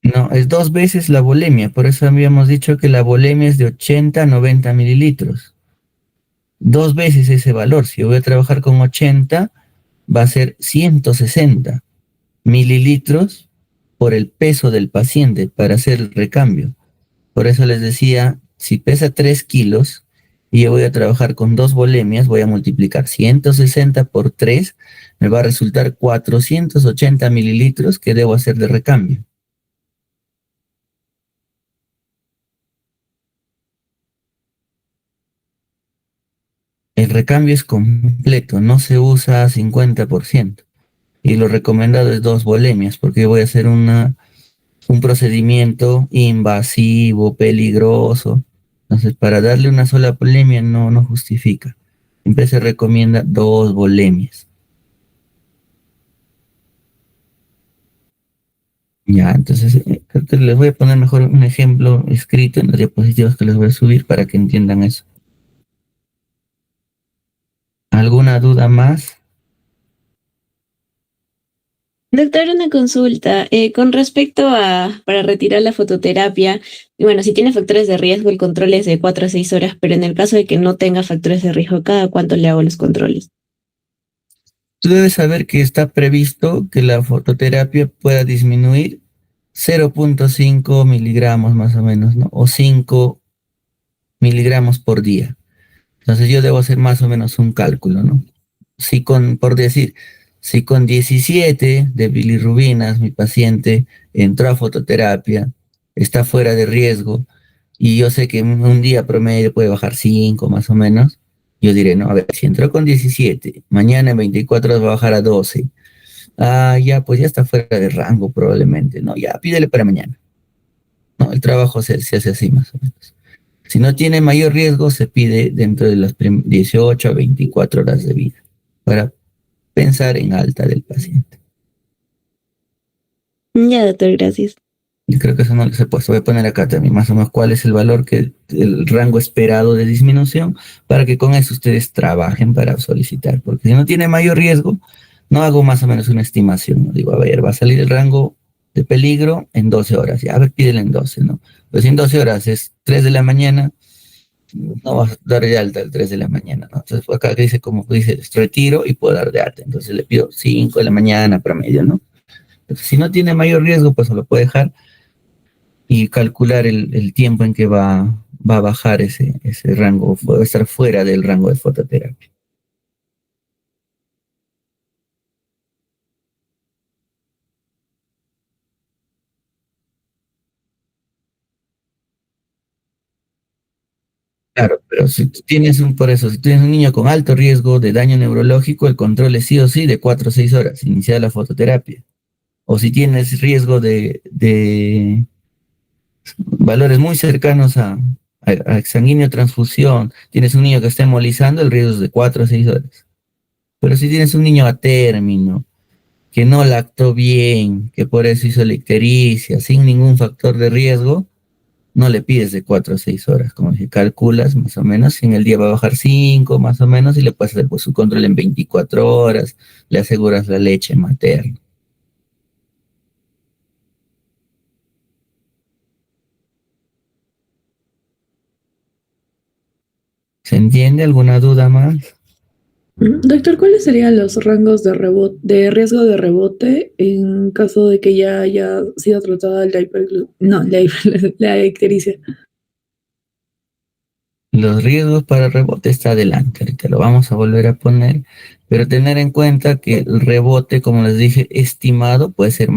No, es 2 veces la volemia. Por eso habíamos dicho que la volemia es de 80 a 90 mililitros. 2 veces ese valor. Si yo voy a trabajar con 80, va a ser 160 mililitros por el peso del paciente para hacer el recambio. Por eso les decía, si pesa 3 kilos y yo voy a trabajar con 2 volemias, voy a multiplicar 160 por 3, me va a resultar 480 mililitros que debo hacer de recambio. El recambio es completo, no se usa 50%. Y lo recomendado es 2 volemias, porque voy a hacer una un procedimiento invasivo, peligroso. Entonces, para darle una sola volemia no justifica. Siempre se recomienda 2 volemias. Ya, entonces creo que les voy a poner mejor un ejemplo escrito en las diapositivas que les voy a subir para que entiendan eso. ¿Alguna duda más? Doctor, una consulta. Con respecto a para retirar la fototerapia, bueno, si tiene factores de riesgo, el control es de 4 a 6 horas, pero en el caso de que no tenga factores de riesgo, ¿cada cuánto le hago los controles? Tú debes saber que está previsto que la fototerapia pueda disminuir 0.5 miligramos más o menos, ¿no? O 5 miligramos por día. Entonces yo debo hacer más o menos un cálculo, ¿no? Si por decir, si con 17 de bilirrubinas mi paciente entró a fototerapia, está fuera de riesgo, y yo sé que un día promedio puede bajar 5 más o menos, yo diré, no, a ver, si entró con 17, mañana en 24 horas va a bajar a 12. Ah, ya, pues ya está fuera de rango probablemente, ¿no? Ya, pídele para mañana. No, el trabajo se hace así más o menos. Si no tiene mayor riesgo, se pide dentro de las 18 a 24 horas de vida para pensar en alta del paciente. Ya, doctor, gracias. Y creo que eso no les he puesto. Voy a poner acá también más o menos cuál es el valor, el rango esperado de disminución, para que con eso ustedes trabajen para solicitar. Porque si no tiene mayor riesgo, no hago más o menos una estimación, ¿no? Digo, a ver, va a salir el rango de peligro en 12 horas. Ya, a ver, pídele en 12, ¿no? Pues si en 12 horas es 3 de la mañana, no vas a dar de alta el 3 de la mañana, ¿no? Entonces acá dice, como dice, retiro y puedo dar de alta. Entonces le pido 5 de la mañana promedio, ¿no? Entonces, si no tiene mayor riesgo, pues lo puede dejar y calcular el tiempo en que va a bajar ese rango, va a estar fuera del rango de fototerapia. Claro, pero si tú tienes por eso, si tienes un niño con alto riesgo de daño neurológico, el control es sí o sí de 4 o 6 horas, iniciar la fototerapia. O si tienes riesgo de valores muy cercanos a sanguíneo transfusión, tienes un niño que está hemolizando, el riesgo es de 4 a 6 horas. Pero si tienes un niño a término, que no lactó bien, que por eso hizo la ictericia, sin ningún factor de riesgo, no le pides de 4 a 6 horas, como si calculas más o menos, si en el día va a bajar 5 más o menos, y le puedes hacer pues, su control en 24 horas, le aseguras la leche materna. ¿Se entiende? ¿Alguna duda más? Doctor, ¿cuáles serían los rangos de rebote, de riesgo de rebote en caso de que ya haya sido tratada la ictericia? Los riesgos para rebote está adelante, ahorita lo vamos a volver a poner, pero tener en cuenta que el rebote, como les dije, estimado puede ser más.